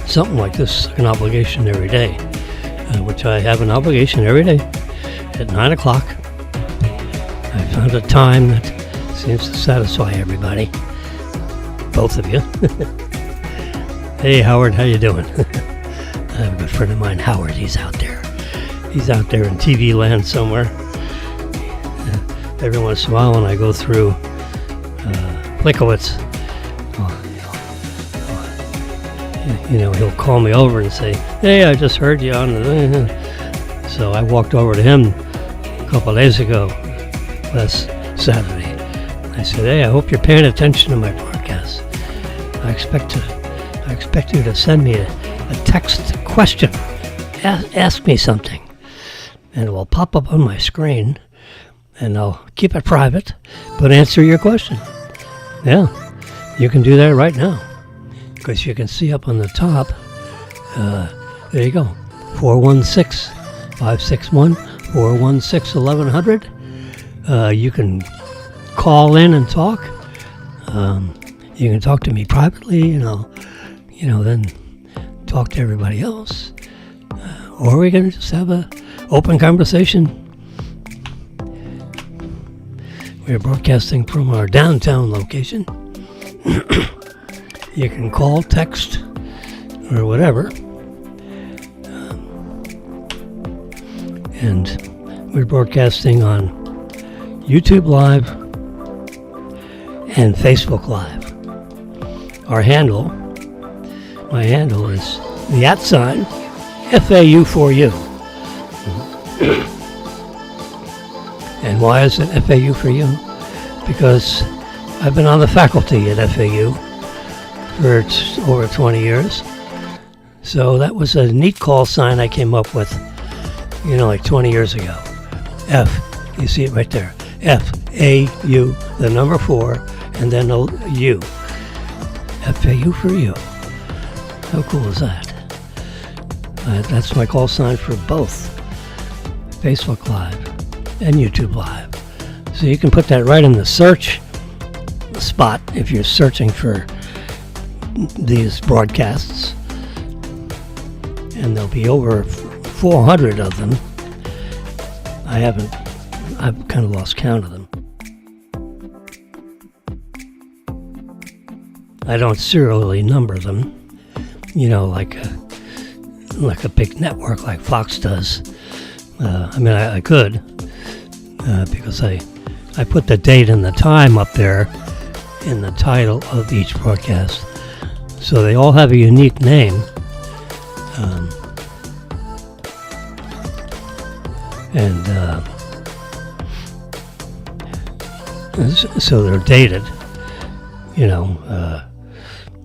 something like this, an obligation every day, which I have an obligation every day at 9 o'clock, I found a time that seems to satisfy everybody, both of you. Hey, Howard, how you doing? I have a good friend of mine, Howard. He's out there. He's out there in TV land somewhere. Every once in a while when I go through Plikowitz, he'll call me over and say, hey, I just heard you on the... So I walked over to him a couple of days ago, last Saturday. I said, hey, I hope you're paying attention to my broadcast. I expect you to send me a text question. Ask me something. And it will pop up on my screen, and I'll keep it private, but answer your question. Yeah, you can do that right now, because you can see up on the top, there you go, 416-561-416-1100. You can call in and talk. You can talk to me privately, and I'll, then talk to everybody else. Or we can just have a open conversation. We're broadcasting from our downtown location. You can call, text, or whatever. And we're broadcasting on YouTube Live and Facebook Live. My handle is the @ FAU4U. And why is it FAU for you? Because I've been on the faculty at FAU for over 20 years. So that was a neat call sign I came up with, like 20 years ago. You see it right there. FAU, the number 4, and then a U. FAU for you. How cool is that? That's my call sign for both Facebook Live and YouTube Live. So you can put that right in the search spot if you're searching for these broadcasts. And there'll be over 400 of them. I've kind of lost count of them. I don't serially number them, like a big network like Fox does. I could, because I put the date and the time up there in the title of each broadcast. So they all have a unique name. So they're dated,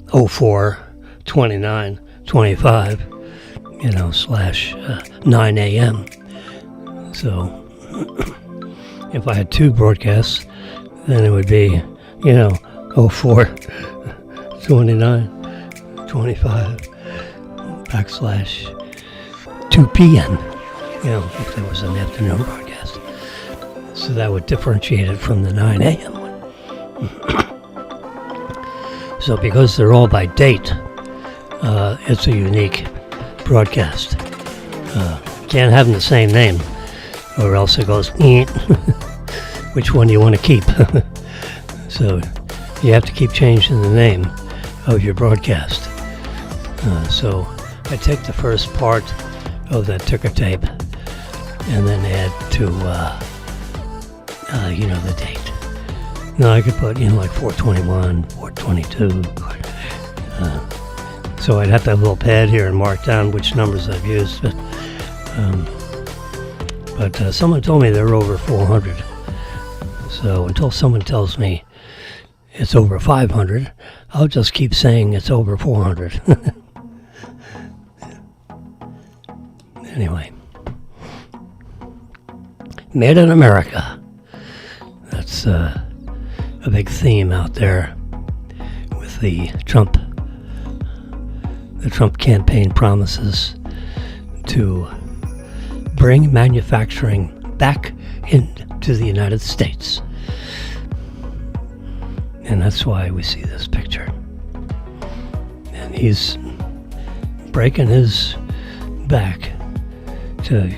04, 29, 25, /9 a.m. So if I had 2 broadcasts, then it would be, 04, 29, 25, /2 p.m., if there was an afternoon broadcast. So that would differentiate it from the 9 a.m. one. So because they're all by date, it's a unique broadcast. Can't have them the same name, or else it goes, which one do you want to keep? So you have to keep changing the name of your broadcast. So I take the first part of that ticker tape and then add to, the date. Now I could put, like 421, 422. So I'd have to have a little pad here and mark down which numbers I've used. But someone told me there were over 400. So until someone tells me it's over 500, I'll just keep saying it's over 400. Anyway, made in America. That's a big theme out there with the Trump campaign promises to bring manufacturing back into the United States. And that's why we see this picture. And he's breaking his back to,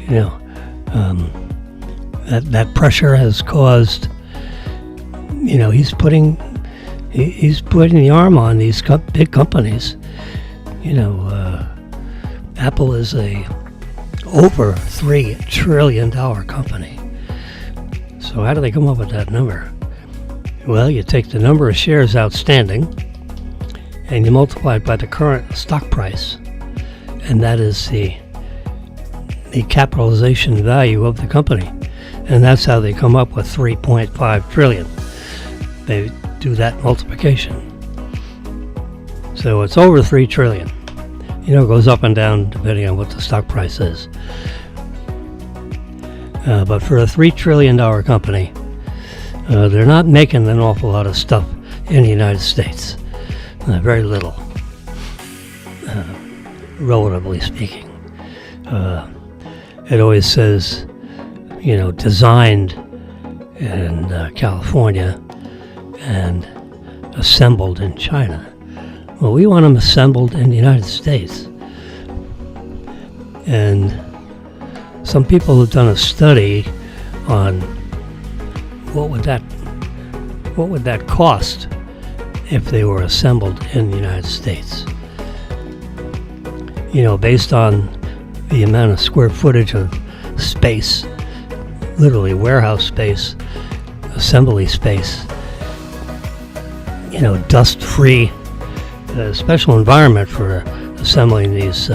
that pressure has caused, he's putting the arm on these big companies. Apple is a over $3 trillion company. So how do they come up with that number? Well, you take the number of shares outstanding and you multiply it by the current stock price, and that is the capitalization value of the company. And that's how they come up with 3.5 trillion. They do that multiplication. So it's over 3 trillion. It goes up and down depending on what the stock price is. But for a $3 trillion company, they're not making an awful lot of stuff in the United States. Very little, relatively speaking. It always says, designed in California and assembled in China. Well, we want them assembled in the United States. And some people have done a study on what would that cost if they were assembled in the United States. Based on the amount of square footage of space, literally warehouse space, assembly space, dust-free special environment for assembling these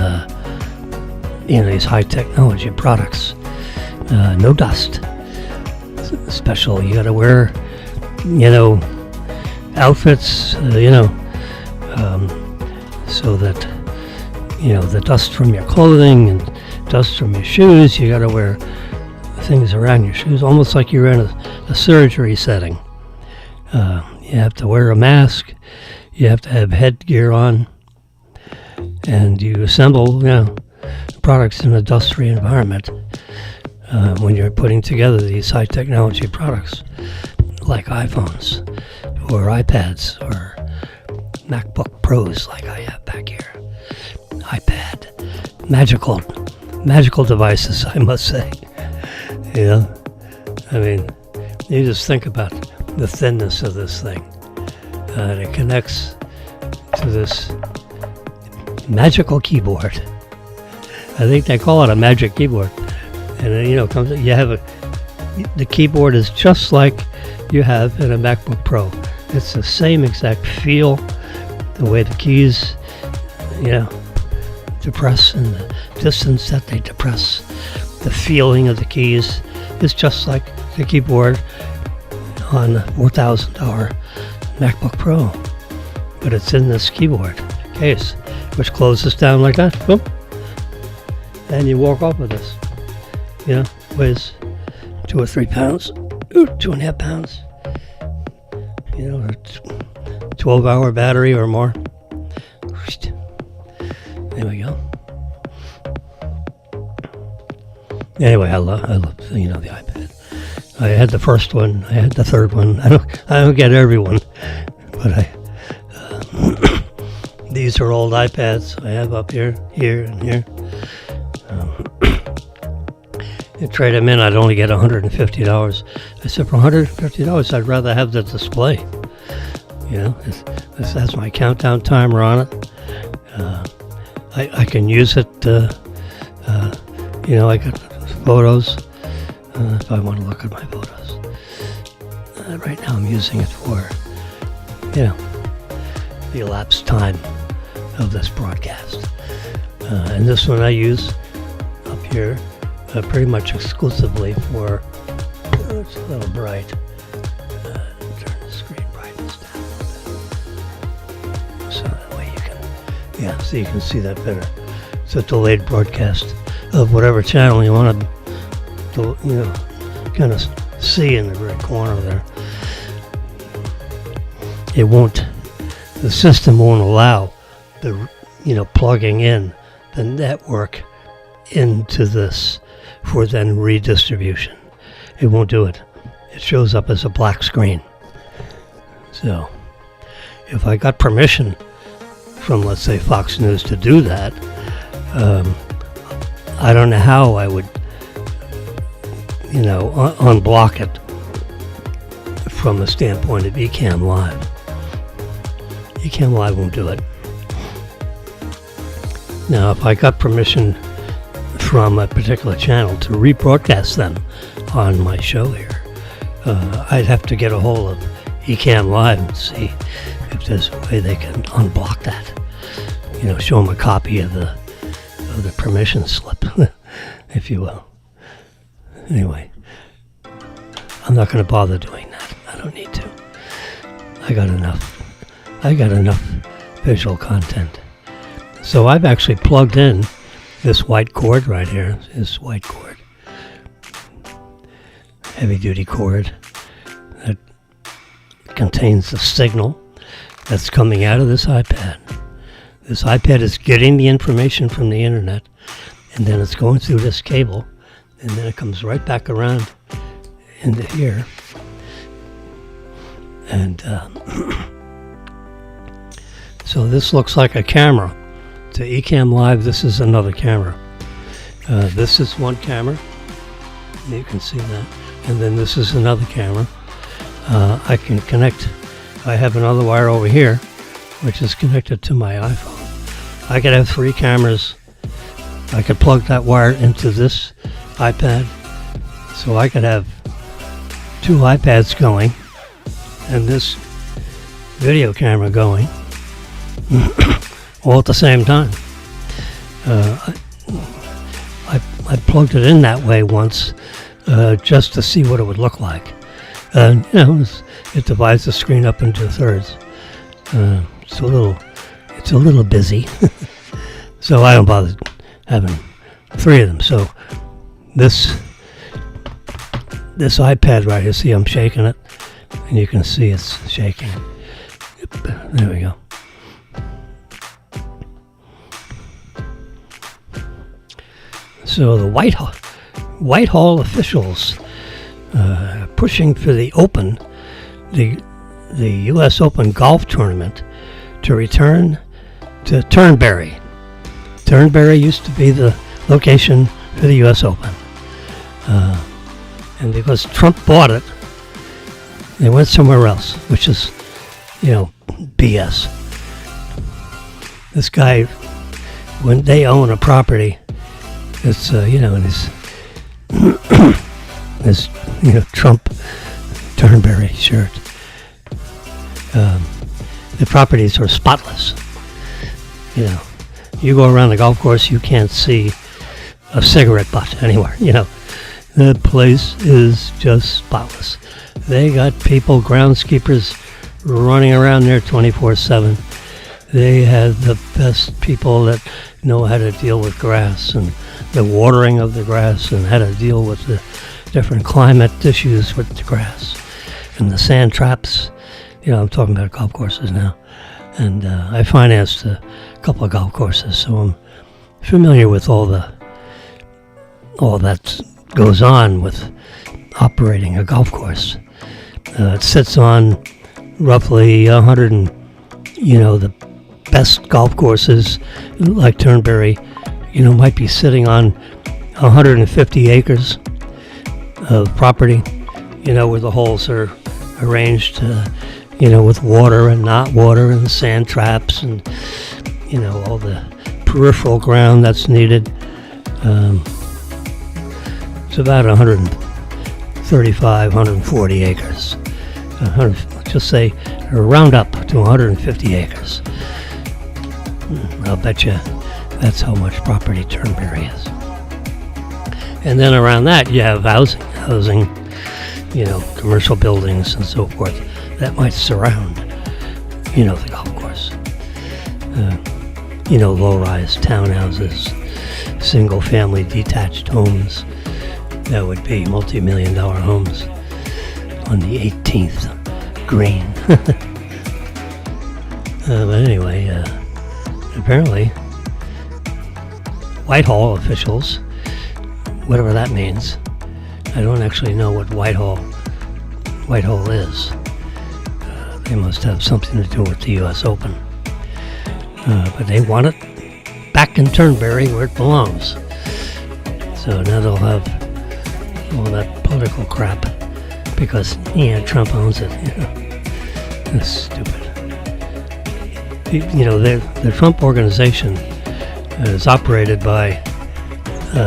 these high technology products. No dust. Special. You got to wear outfits. So that the dust from your clothing and dust from your shoes. You got to wear things around your shoes, almost like you're in a surgery setting. You have to wear a mask. You have to have headgear on, and you assemble, products in a dust-free environment when you're putting together these high technology products like iPhones or iPads or MacBook Pros like I have back here. iPad. Magical devices, I must say. I mean, you just think about the thinness of this thing. It connects to this magical keyboard. I think they call it a magic keyboard. And the keyboard is just like you have in a MacBook Pro. It's the same exact feel, the way the keys, depress and the distance that they depress. The feeling of the keys is just like the keyboard on the $4,000 MacBook Pro. But it's in this keyboard case, which closes down like that. Boom. And you walk off with this. Weighs 2 or 3 pounds. 2.5 pounds. 12-hour battery or more. There we go. Anyway, I love the iPad. I had the first one. I had the third one. I don't get every one, but these are old iPads I have up here, and here. You trade them in, I'd only get $150. I said, for $150, I'd rather have the display. This has my countdown timer on it. I can use it. I got photos if I want to look at my photos. Right now, I'm using it for, the elapsed time of this broadcast. And this one I use up here pretty much exclusively for. It's a little bright. Turn the screen brightness down a little bit, so that way you can, so you can see that better. It's a delayed broadcast of whatever channel you want to, kind of see in the very corner there. The system won't allow the, plugging in the network into this for then redistribution. It won't do it. It shows up as a black screen. So, if I got permission from, let's say, Fox News to do that, I don't know how I would, unblock it from the standpoint of Ecamm Live. Ecamm Live won't do it. Now, if I got permission from a particular channel to rebroadcast them on my show here, I'd have to get a hold of Ecamm Live and see if there's a way they can unblock that. Show them a copy of the permission slip, if you will. Anyway, I'm not going to bother doing that. I don't need to. I got enough visual content. So I've actually plugged in this white cord right here, this white cord, heavy duty cord that contains the signal that's coming out of this iPad. This iPad is getting the information from the internet, and then it's going through this cable, and then it comes right back around into here. And so this looks like a camera. To Ecamm Live, this is another camera. This is one camera. You can see that. And then this is another camera. I can connect. I have another wire over here, which is connected to my iPhone. I could have 3 cameras. I could plug that wire into this iPad. So I could have 2 iPads going. And this video camera going all at the same time. I plugged it in that way once just to see what it would look like. It divides the screen up into thirds. It's a little busy, so I don't bother having 3 of them. So this iPad right here, see I'm shaking it, and you can see it's shaking. There we go. So the Whitehall officials pushing for the U.S. Open golf tournament to return to Turnberry. Turnberry used to be the location for the U.S. Open. And because Trump bought it, they went somewhere else, which is, BS. This guy, when they own a property, it's, in his Trump Turnberry shirt. The properties are spotless. You go around the golf course, you can't see a cigarette butt anywhere. The place is just spotless. They got people, groundskeepers, running around there 24/7. They have the best people that know how to deal with grass and the watering of the grass and how to deal with the different climate issues with the grass and the sand traps. I'm talking about golf courses now. And I financed a couple of golf courses, so I'm familiar with all that goes on with operating a golf course. It sits on roughly 100 and, the best golf courses like Turnberry, might be sitting on 150 acres of property, where the holes are arranged, with water and not water and sand traps and, all the peripheral ground that's needed. It's about 135, 140 acres. Just say, round up to 150 acres. I'll bet you that's how much property Turnberry is. And then around that, you have housing, commercial buildings and so forth that might surround, the golf course. Low-rise townhouses, single-family detached homes. That would be multi-million-dollar homes on the 18th green. But anyway, apparently, Whitehall officials, whatever that means, I don't actually know what Whitehall is. They must have something to do with the U.S. Open. But they want it back in Turnberry where it belongs. So now they'll have all that political crap because, Trump owns it. That's stupid. The Trump organization is operated by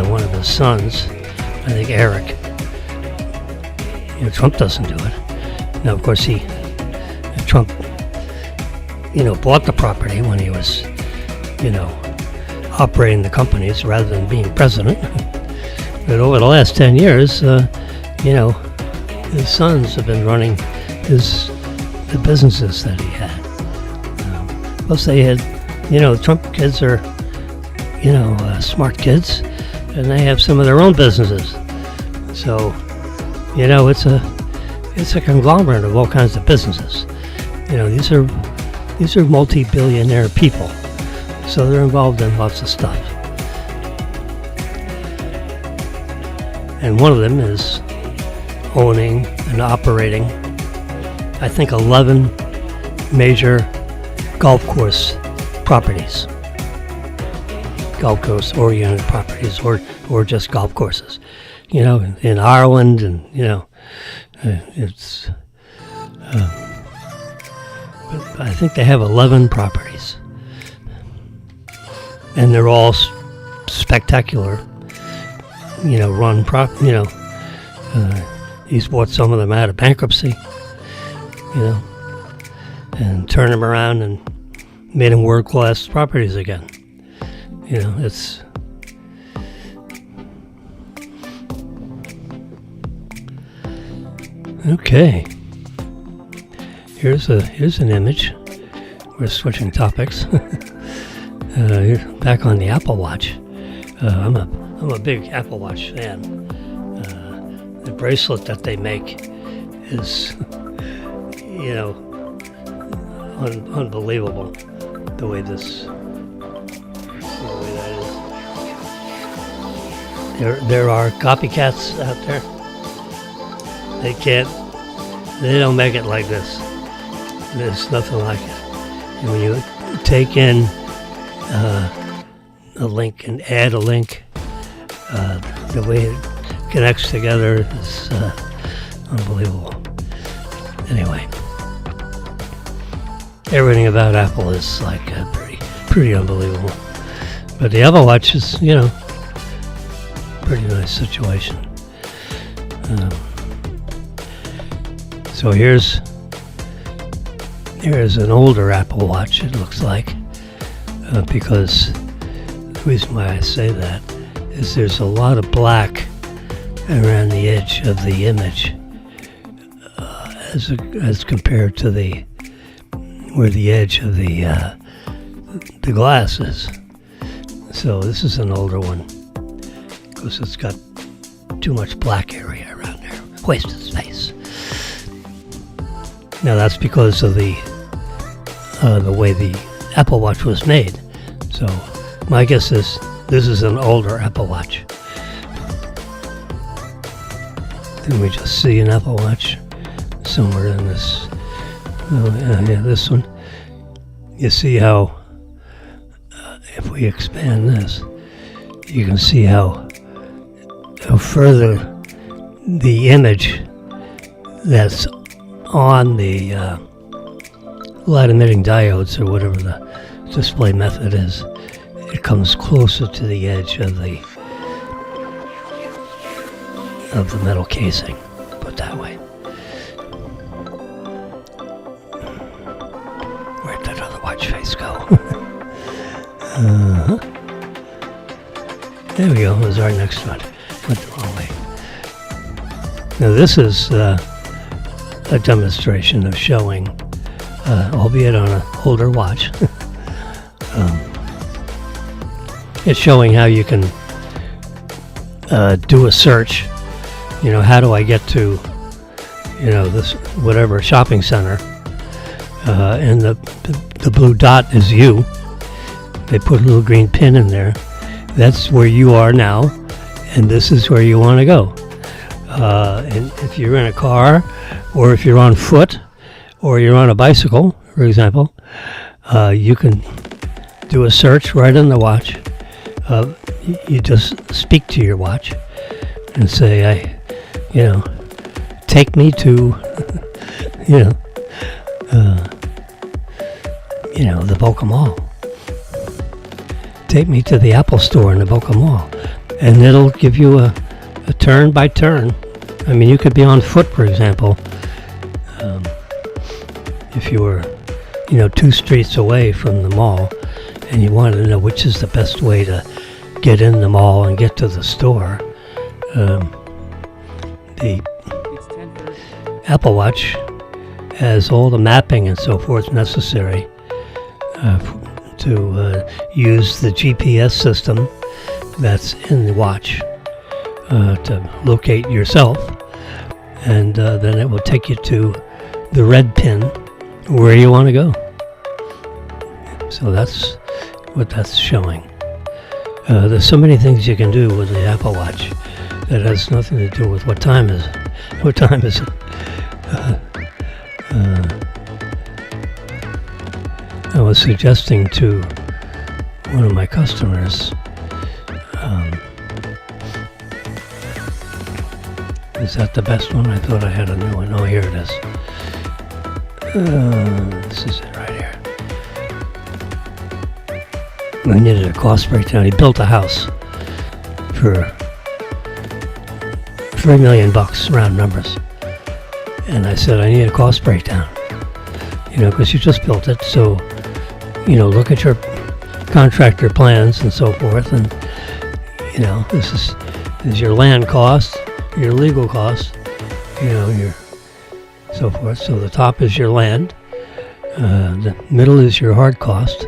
one of his sons, I think Eric. Trump doesn't do it. Now, of course, Trump, bought the property when he was, operating the companies rather than being president. But over the last 10 years, his sons have been running the businesses that he had. Plus they had, Trump kids are, smart kids, and they have some of their own businesses. So, it's a conglomerate of all kinds of businesses. These are multi-billionaire people, so they're involved in lots of stuff. And one of them is owning and operating, I think, 11 major golf course properties. Golf course oriented properties or just golf courses. In Ireland and, it's... but I think they have 11 properties. And they're all spectacular. Run he's bought some of them out of bankruptcy. and turned them around and made them world-class properties again. It's okay. Here's an image. We're switching topics. You're back on the Apple Watch. I'm a big Apple Watch fan. The bracelet that they make is, unbelievable. The way that is. There are copycats out there. They don't make it like this. There's nothing like it. And when you take in a link and add a link, the way it connects together is unbelievable. Anyway, everything about Apple is like pretty unbelievable. But the Apple Watch is, pretty nice situation. So here's an older Apple Watch, it looks like, because the reason why I say that is there's a lot of black around the edge of the image as compared to where the edge of the glass is. So this is an older one because it's got too much black area around there, wasted space. Now that's because of the way the Apple Watch was made. So my guess is this is an older Apple Watch. Can we just see an Apple Watch somewhere in this? This one. You see how if we expand this, you can see how further the image that's on the light emitting diodes or whatever the display method is, it comes closer to the edge of the metal casing, put that way. Where'd that other watch face go? There we go, it was our next one. Went the wrong way. Now this is a demonstration of showing, albeit on an older watch, it's showing how you can do a search. How do I get to, this whatever shopping center, and the blue dot is you. They put a little green pin in there. That's where you are now, and this is where you want to go. And if you're in a car, or if you're on foot, or you're on a bicycle, for example, you can do a search right on the watch. You just speak to your watch and say, take me to, the Boca Mall. Take me to the Apple Store in the Boca Mall, and it'll give you a turn by turn. I mean, you could be on foot, for example, if you were, 2 streets away from the mall, and you wanted to know which is the best way to get in the mall and get to the store. The Apple Watch has all the mapping and so forth necessary to use the GPS system that's in the watch to locate yourself, and then it will take you to the red pin where you want to go. So that's what that's showing. There's so many things you can do with the Apple Watch that has nothing to do with what time is it. What time is it? I was suggesting to one of my customers, is that the best one? I thought I had a new one. Oh, here it is. This is it right here. I needed a cost breakdown. He built a house for $3 million, round numbers. And I said, I need a cost breakdown. because you just built it. So, look at your contractor plans and so forth, and this is your land cost, your legal cost, your so forth. So the top is your land, the middle is your hard cost,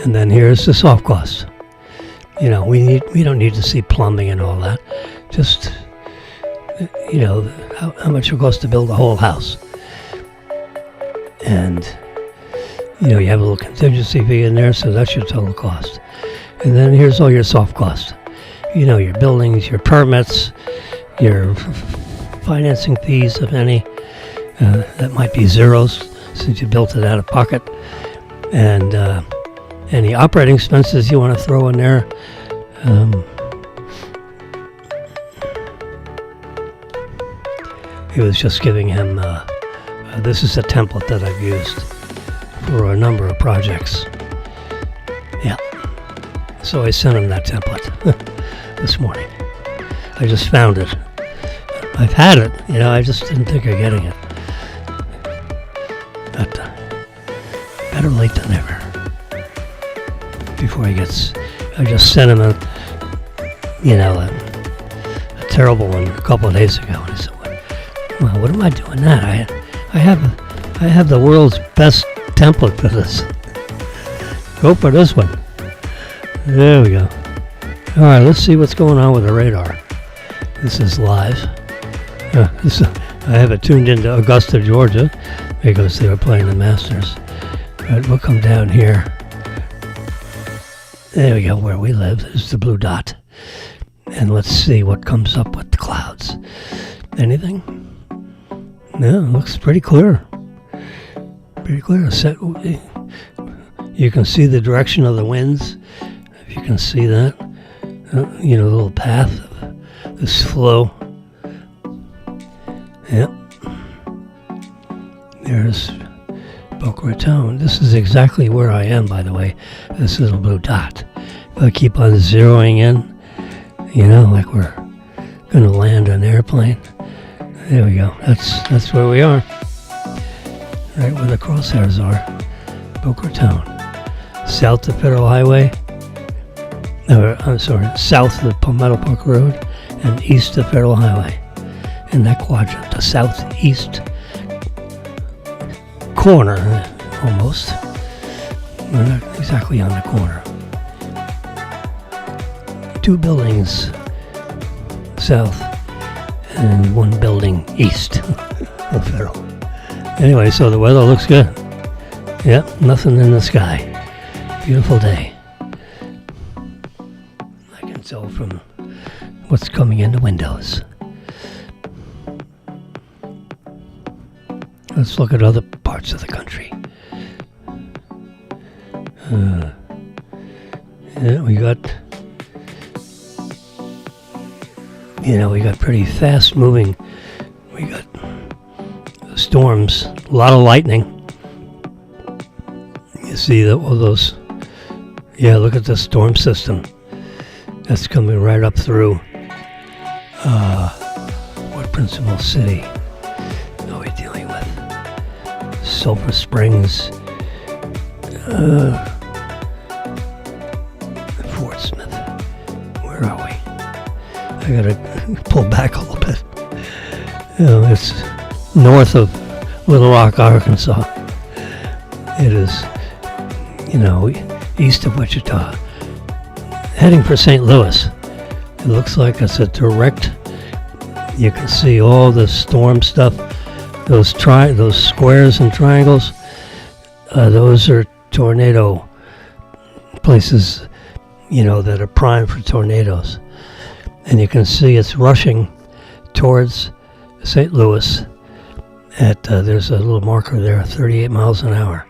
and then here's the soft cost. We don't need to see plumbing and all that. Just how much it costs to build a whole house, and you have a little contingency fee in there, so that's your total cost. And then here's all your soft costs. Your buildings, your permits, your financing fees, if any. That might be zeros since you built it out of pocket. And any operating expenses you want to throw in there. He was just giving him, this is a template that I've used for a number of projects. Yeah. So I sent him that template this morning. I just found it. I've had it, I just didn't think of getting it. But better late than never. Before I just sent him a terrible one a couple of days ago. And I said, well, what am I doing that? I have the world's best template for this. Go for this one. There we go. All right, let's see what's going on with the radar. This is live. I have it tuned into Augusta, Georgia, because they were playing the Masters. Right, we'll come down here. There we go, where we live. There's the blue dot. And let's see what comes up with the clouds. Anything? No, it looks pretty clear. Pretty clear. You can see the direction of the winds. If you can see that. The little path of this flow. Yep. There's Boca Raton. This is exactly where I am, by the way. This little blue dot. If I keep on zeroing in, like we're going to land an airplane. There we go. That's where we are. Right where the crosshairs are. Boca Raton. South of Federal Highway. South of Palmetto Park Road and east of Federal Highway. In that quadrant, the southeast corner, almost. We're not exactly on the corner. 2 buildings south and 1 building east of Federal. Anyway, so the weather looks good. Yep, nothing in the sky. Beautiful day. I can tell from what's coming in the windows. Let's look at other parts of the country. We got pretty fast moving. We got storms, a lot of lightning. You see all those, look at the storm system. That's coming right up through, what principal city are we dealing with? Sulphur Springs, Fort Smith. Where are we? I gotta pull back a little bit. It's north of Little Rock, Arkansas. It is, east of Wichita. Heading for St. Louis. It looks like it's a direct. You can see all the storm stuff. Those squares and triangles. Those are tornado places, that are prime for tornadoes. And you can see it's rushing towards St. Louis. There's a little marker there, 38 miles an hour.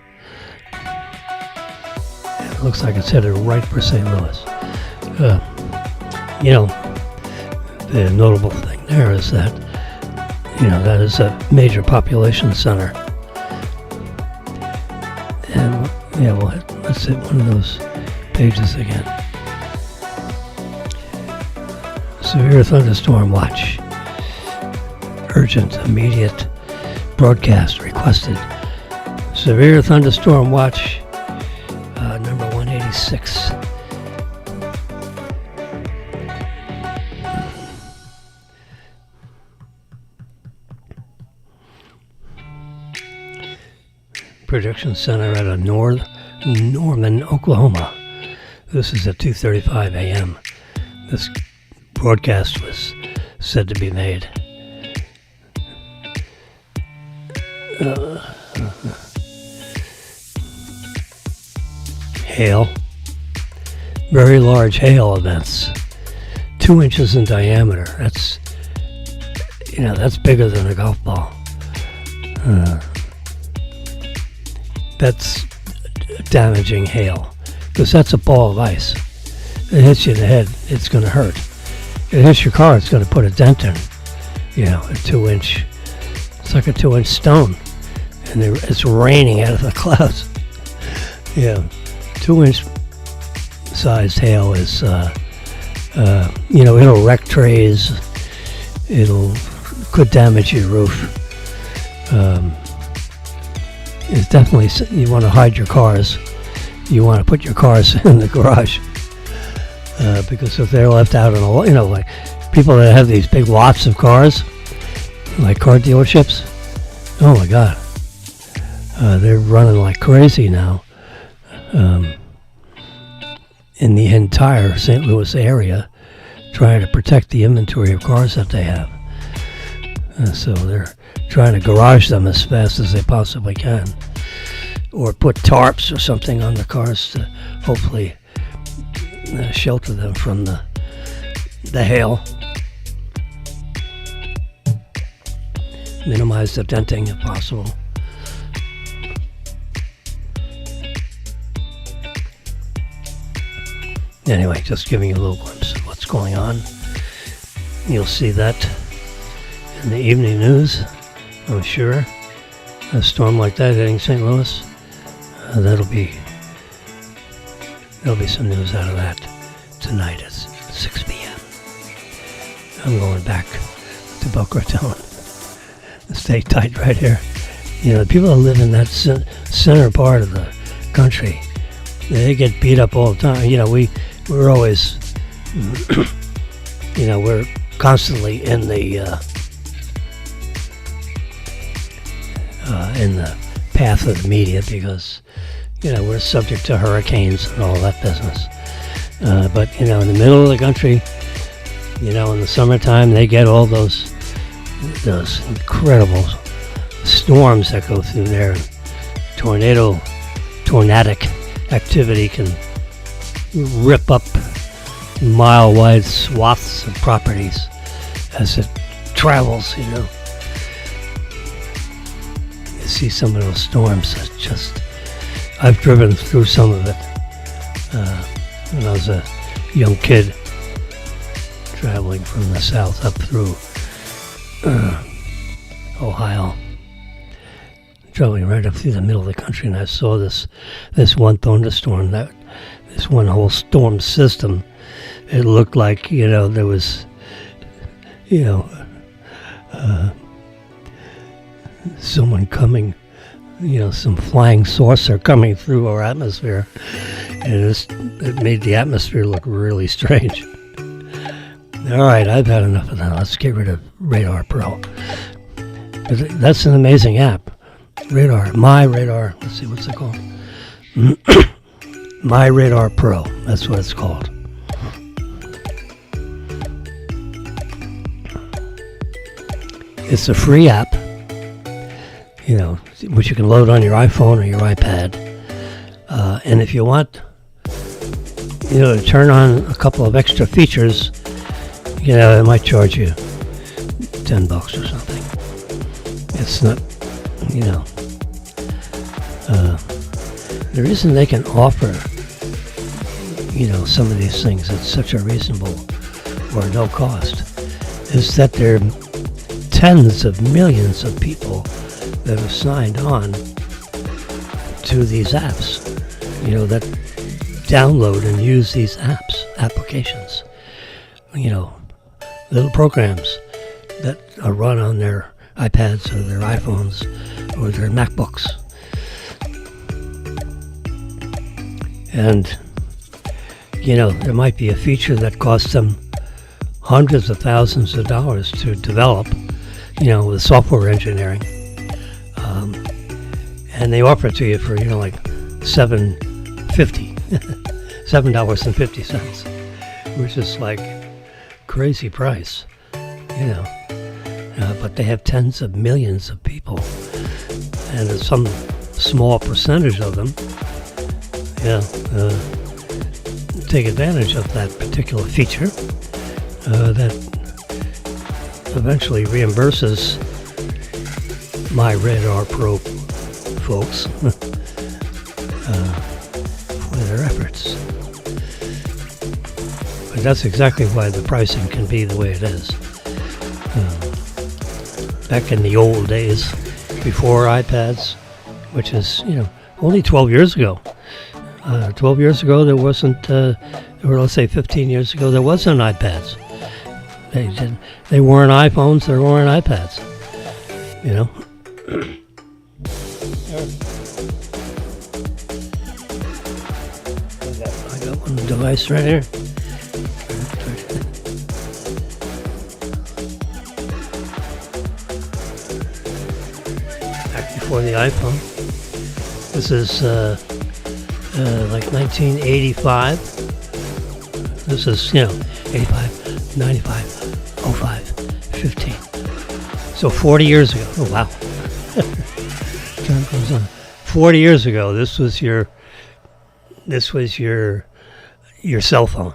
It looks like it's headed right for St. Louis. The notable thing there is that, that is a major population center. And, let's hit one of those pages again. Severe thunderstorm watch. Urgent, immediate broadcast requested. Severe thunderstorm watch, number 186. Prediction Center out of Norman, Oklahoma. This is at 2:35 a.m. This broadcast was said to be made. Hail. Very large hail events. 2 inches in diameter. That's bigger than a golf ball. That's damaging hail, because that's a ball of ice. It hits you in the head, it's going to hurt. It hits your car, it's going to put a dent in. A 2-inch. It's like a 2-inch stone, and it's raining out of the clouds. 2-inch sized hail is, it'll wreck trays. Could damage your roof. It's definitely, you want to hide your cars. You want to put your cars in the garage, because if they're left out in like people that have these big lots of cars, like car dealerships. Oh my God, they're running like crazy now. In the entire St. Louis area, trying to protect the inventory of cars that they have. So they're trying to garage them as fast as they possibly can, or put tarps or something on the cars to hopefully shelter them from the hail, minimize the denting if possible. Anyway, just giving you a little glimpse of what's going on. You'll see that in the evening news, I'm sure. A storm like that hitting St. Louis, there'll be some news out of that tonight at 6 p.m. I'm going back to Boca Raton. Stay tight right here. The people that live in that center part of the country, they get beat up all the time. We're always, we're constantly in the path of the media, because we're subject to hurricanes and all that business. But in the middle of the country, in the summertime, they get all those incredible storms that go through there. Tornadic activity can rip up mile-wide swaths of properties as it travels. You see some of those storms that I've driven through some of it when I was a young kid, traveling from the south up through Ohio, traveling right up through the middle of the country, and I saw this one thunderstorm, this one whole storm system. It looked like there was someone coming, some flying saucer coming through our atmosphere, and it made the atmosphere look really strange. All right, I've had enough of that. Let's get rid of Radar Pro. That's an amazing app. My Radar. Let's see, what's it called? My Radar Pro. That's what it's called. It's a free app, which you can load on your iPhone or your iPad. And if you want, to turn on a couple of extra features, it might charge you $10 or something. It's not, the reason they can offer, some of these things at such a reasonable or no cost is that they're tens of millions of people that have signed on to these apps, that download and use these applications, little programs that are run on their iPads or their iPhones or their MacBooks. And, there might be a feature that costs them hundreds of thousands of dollars to develop, with software engineering. And they offer it to you for, like $7.50, $7.50, which is like crazy price, but they have tens of millions of people, and some small percentage of them, take advantage of that particular feature that eventually reimburses my Radar Pro folks for their efforts. But that's exactly why the pricing can be the way it is. Back in the old days, before iPads, which is, only 12 years ago. 12 years ago, there wasn't, or let's say 15 years ago, there wasn't iPads. They weren't iPhones, they weren't iPads. I got one device right here. Back before the iPhone. This is like 1985. This is, 85, 95, 05, 15. So 40 years ago. Oh, wow. Time goes on. 40 years ago, this was your cell phone.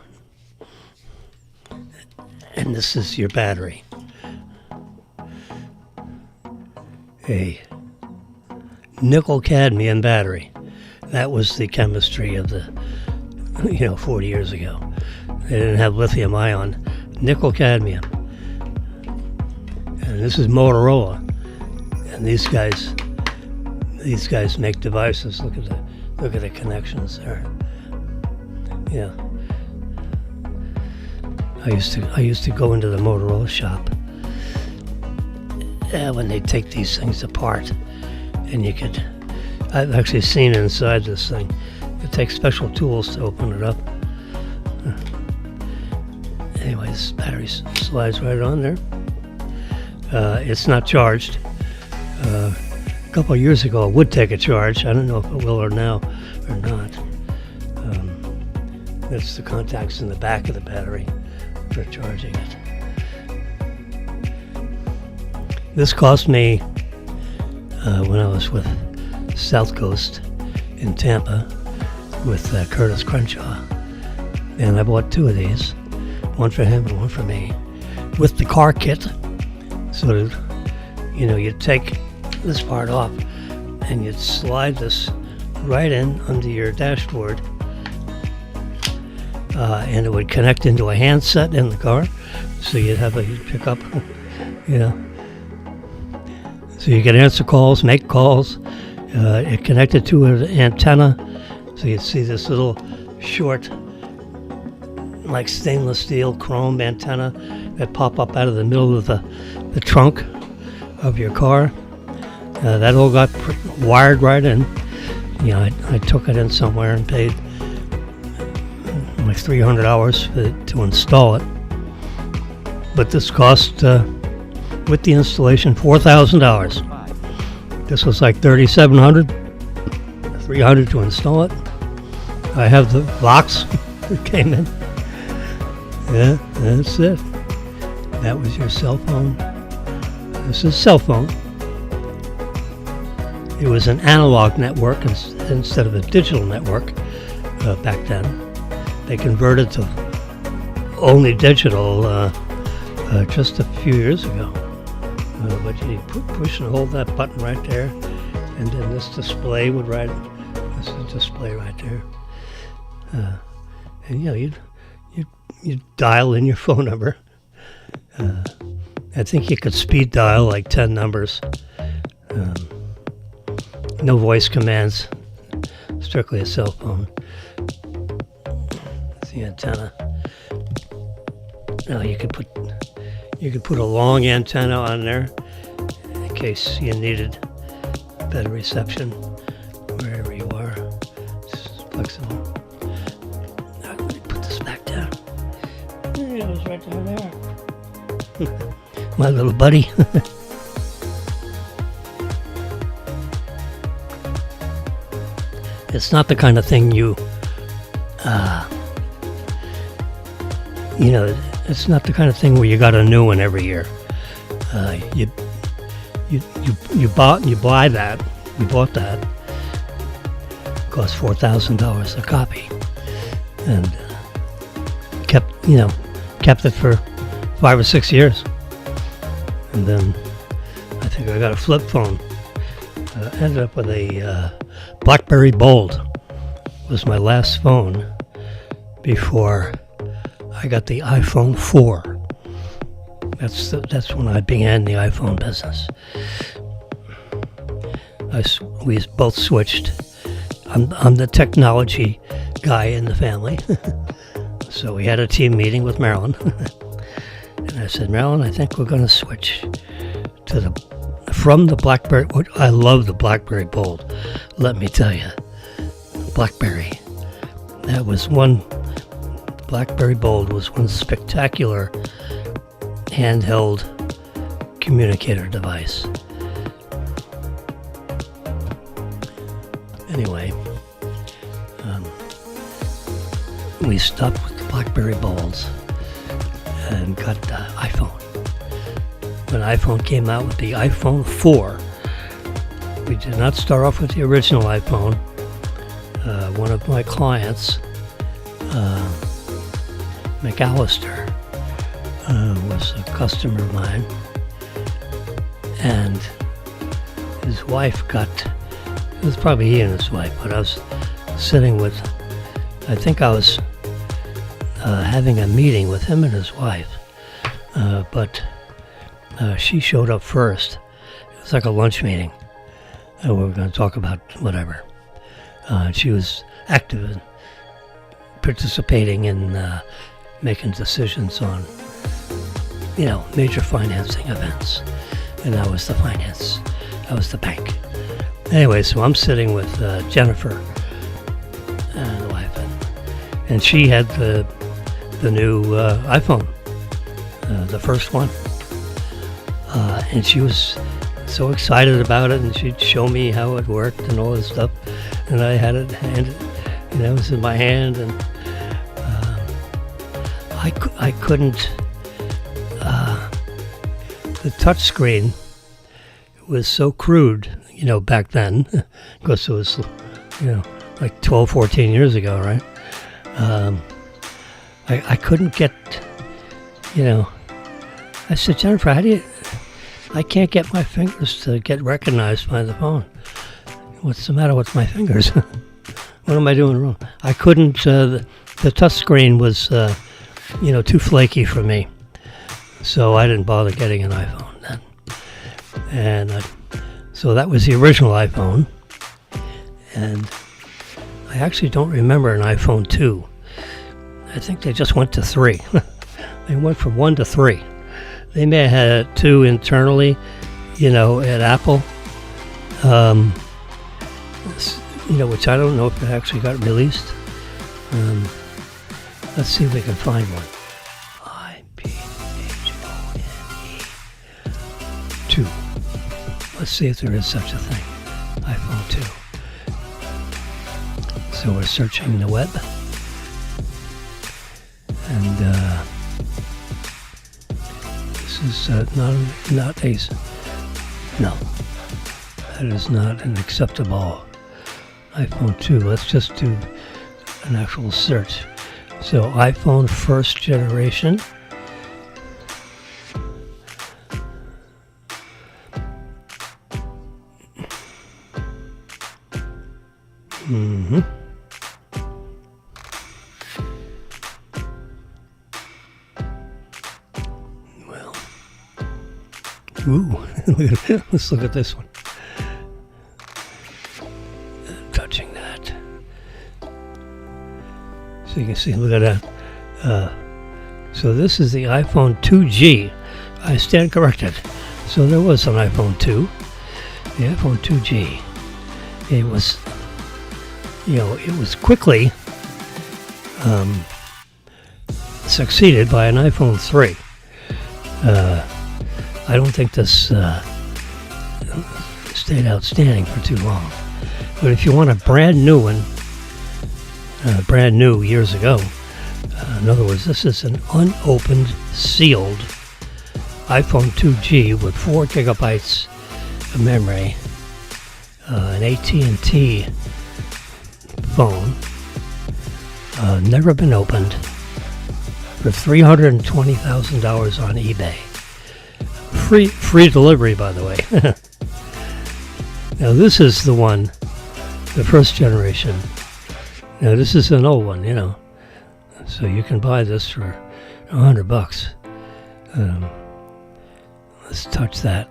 And this is your battery. A nickel cadmium battery. That was the chemistry of the, 40 years ago. They didn't have lithium ion, nickel cadmium. And this is Motorola. And these guys make devices. Look at the connections there. Yeah. I used to go into the Motorola shop when they take these things apart, and I've actually seen inside this thing. It takes special tools to open it up. Anyway, this battery slides right on there. It's not charged. A couple of years ago, it would take a charge. I don't know if it will or now or not. That's the contacts in the back of the battery for charging it. This cost me when I was with South Coast in Tampa with Curtis Crenshaw, and I bought two of these, one for him and one for me, with the car kit. So that, you'd take this part off and you'd slide this right in under your dashboard, and it would connect into a handset in the car, so you'd pick up, so you could answer calls, make calls. It connected to an antenna, so you'd see this little short, like stainless steel chrome antenna that pop up out of the middle of the trunk of your car. That all got wired right in. I took it in somewhere and paid like $300 to install it. But this cost, with the installation, $4,000. This was like $3,700, $300 to install it. I have the box that came in. Yeah, that's it. That was your cell phone. This is cell phone. It was an analog network instead of a digital network back then. They converted to only digital just a few years ago. But you push and hold that button right there, and then this display would this is a display right there. And you'd dial in your phone number. I think you could speed dial like 10 numbers. No voice commands, strictly a cell phone. That's the antenna. Now you could put a long antenna on there in case you needed better reception wherever you are. It's flexible. right down there. My little buddy. It's not the kind of thing it's not the kind of thing where you got a new one every year. You bought that. We bought that. It cost $4,000 a copy, and kept it for 5 or 6 years. And then I think I got a flip phone. Ended up with a BlackBerry Bold. Was my last phone before I got the iPhone 4. That's when I began the iPhone business. We both switched. I'm the technology guy in the family. So we had a team meeting with Marilyn. And I said, Marilyn, I think we're going to switch from the BlackBerry. I love the BlackBerry Bold. Let me tell you, BlackBerry. BlackBerry Bold was one spectacular handheld communicator device. Anyway, we stopped with the BlackBerry Bolds and got the iPhone. When iPhone came out with the iPhone 4, we did not start off with the original iPhone. One of my clients, McAllister, was a customer of mine, and his wife it was probably he and his wife, but I was sitting with, I think I was having a meeting with him and his wife, but she showed up first. It was like a lunch meeting. We were going to talk about whatever. She was active in participating in making decisions on, major financing events. And I was the finance. I was the bank. Anyway, so I'm sitting with Jennifer and the wife, and she had the new iPhone, the first one. And she was so excited about it, and she'd show me how it worked and all this stuff. And I had it handed, it was in my hand, and I couldn't. The touch screen was so crude, back then, because it was, like 12, 14 years ago, right? I couldn't get, I said, Jennifer, I can't get my fingers to get recognized by the phone. What's the matter with my fingers? What am I doing wrong? I couldn't, the touch screen was, too flaky for me. So I didn't bother getting an iPhone then. And so that was the original iPhone. And I actually don't remember an iPhone 2. I think they just went to 3. They went from 1 to 3. They may have had 2 internally, at Apple. Which I don't know if it actually got released. Let's see if we can find one. iPhone 2. Let's see if there is such a thing. iPhone 2. So we're searching the web. And this is not a... No. That is not an acceptable iPhone 2. Let's just do an actual search. So iPhone first generation. Mm-hmm. Well. Ooh. Let's look at this one. Touching that. So you can see, look at that. So this is the iPhone 2G. I stand corrected. So there was an iPhone 2. The iPhone 2G. It was, it was quickly succeeded by an iPhone 3. I don't think this stayed outstanding for too long. But if you want a brand new one, brand new years ago, in other words, this is an unopened, sealed iPhone 2G with 4 gigabytes of memory, an AT&T phone, never been opened, for $320,000 on eBay. Free delivery, by the way. Now this is the one, the first generation. Now this is an old one, so you can buy this for $100. Let's touch that.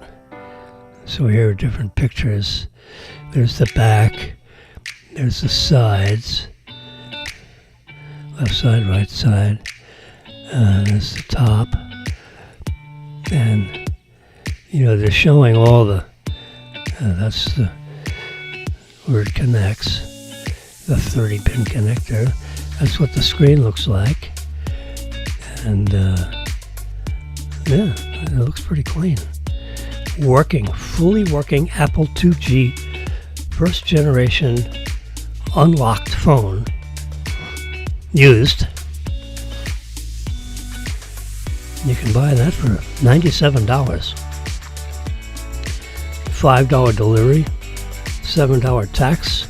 So here are different pictures. There's the back. There's the sides. Left side, right side. There's the top. And, they're showing all the, that's the, where it connects. The 30-pin connector. That's what the screen looks like. And, yeah, it looks pretty clean. Fully working Apple 2G, first generation, unlocked phone, used. You can buy that for $97. $5 delivery, $7 tax.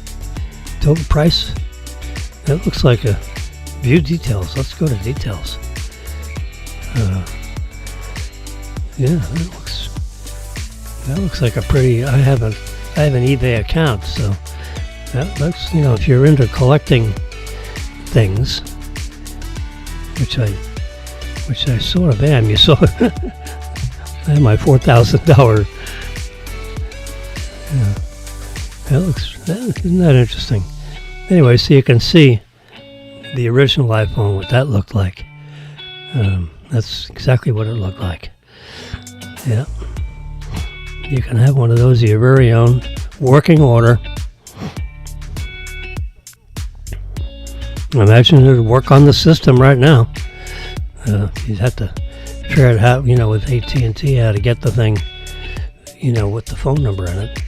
Total price. That looks like a view details. Let's go to details. Yeah, that looks like a pretty. I have an eBay account, so that looks. If you're into collecting things, which I sort of am. You saw. I have my $4,000. Yeah, isn't that interesting? Anyway, so you can see the original iPhone, what that looked like. That's exactly what it looked like. Yeah. You can have one of those of your very own, working order. Imagine it would work on the system right now. You'd have to figure out how, with AT&T, how to get the thing, with the phone number in it.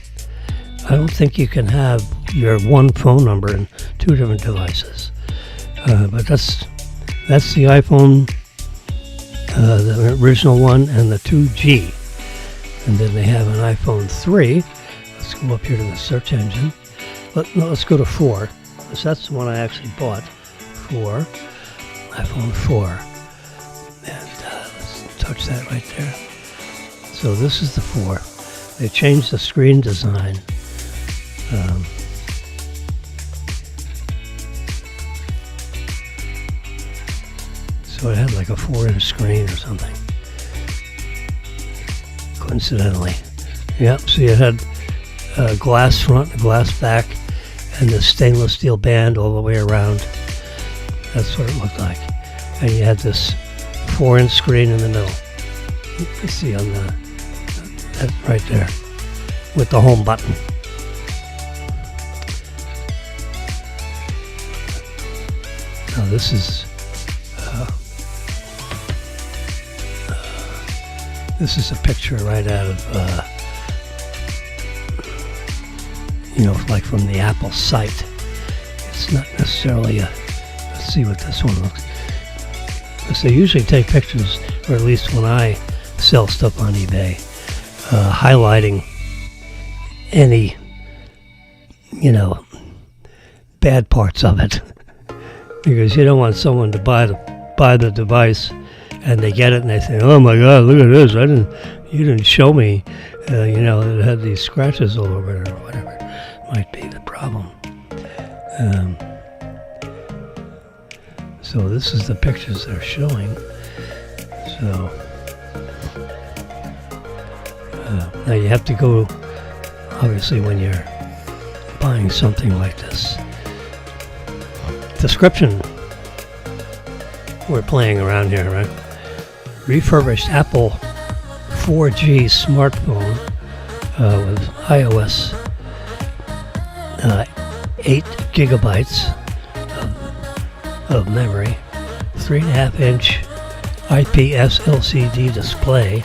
I don't think you can have your one phone number in 2 different devices. But that's the iPhone, the original one, and the 2G. And then they have an iPhone 3. Let's go up here to the search engine. Let's go to 4. Because that's the one I actually bought. 4. iPhone 4. And let's touch that right there. So this is the 4. They changed the screen design. So it had like a 4-inch screen or something. Coincidentally. Yep, so you had a glass front, a glass back, and the stainless steel band all the way around. That's what it looked like. And you had this 4-inch screen in the middle. You can see on that right there with the home button. Now this is a picture right out of, like from the Apple site. It's not necessarily let's see what this one looks like. Because they usually take pictures, or at least when I sell stuff on eBay, highlighting any, bad parts of it. Because you don't want someone to buy the device and they get it and they say, "Oh my God, look at this! You didn't show me, it had these scratches all over it or whatever." Might be the problem. So this is the pictures they're showing. So now you have to go, obviously, when you're buying something like this. Description. We're playing around here, right? Refurbished Apple 4G smartphone with iOS 8 gigabytes of memory, 3.5 inch IPS LCD display,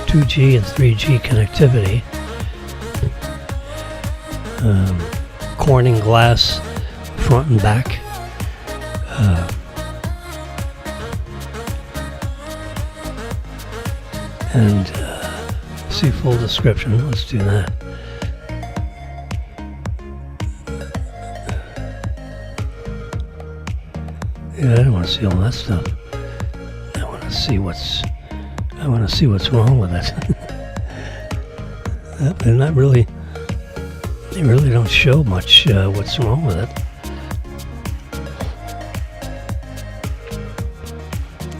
2G and 3G connectivity, Corning glass front and back, and see full description. Let's do that. Yeah, I don't want to see all that stuff. I want to see what's wrong with it. They're not really. They really don't show much what's wrong with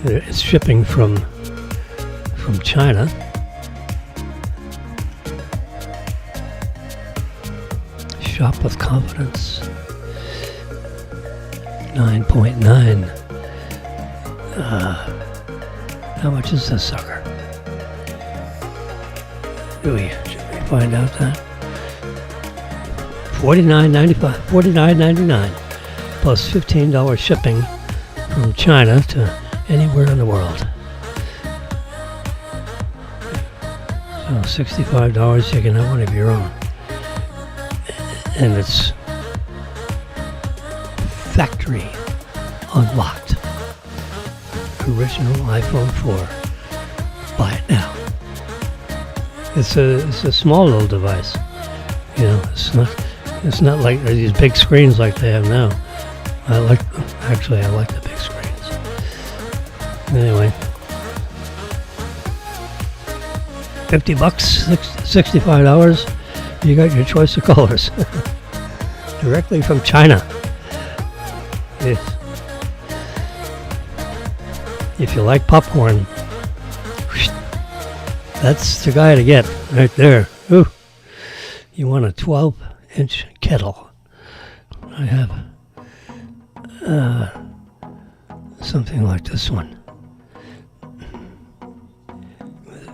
it. It's shipping from China. Shop with confidence. 9.9. How much is this sucker? Should we find out that? $49.99 plus $15 shipping from China to anywhere in the world. So $65, you can have one of your own. And it's factory unlocked. Original iPhone 4. Buy it now. It's a small little device. You know, it's not like these big screens like they have now. I like the big screens. Anyway, $50, $65. You got your choice of colors directly from China. If you like popcorn, that's the guy to get right there. Ooh. You want a 12-inch kettle. I have something like this one.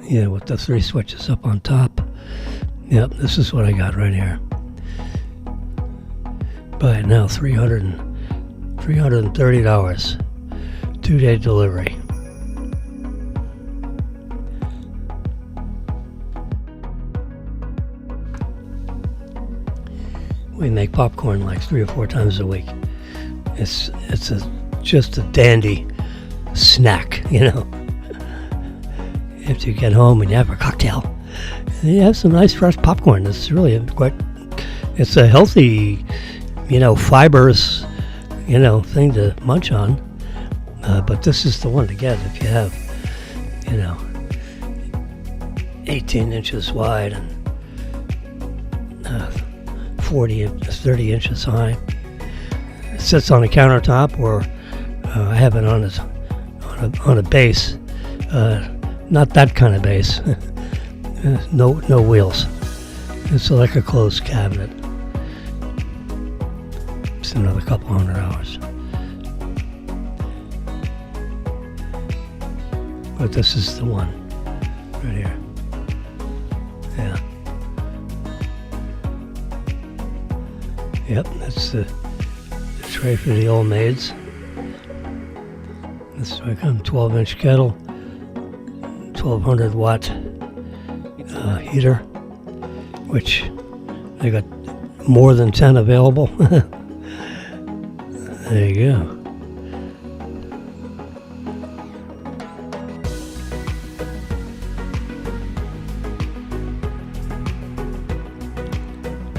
Yeah, with the 3 switches up on top. Yep, this is what I got right here. Buy it now, $330. 2-day delivery. We make popcorn like 3 or 4 times a week. It's just a dandy snack, you know. After you get home and you have a cocktail, and you have some nice fresh popcorn. It's really it's a healthy, you know, fibers, you know, thing to munch on. But this is the one to get if you have, you know, 18 inches wide and 30 inches high. It sits on a countertop, or I have it on a base. Not that kind of base. No wheels. It's like a closed cabinet. It's another couple $100. But this is the one right here. Yeah. Yep, that's the tray for the old maids. This is like a 12-inch kettle, 1200 watt heater, which they got more than 10 available. There you go.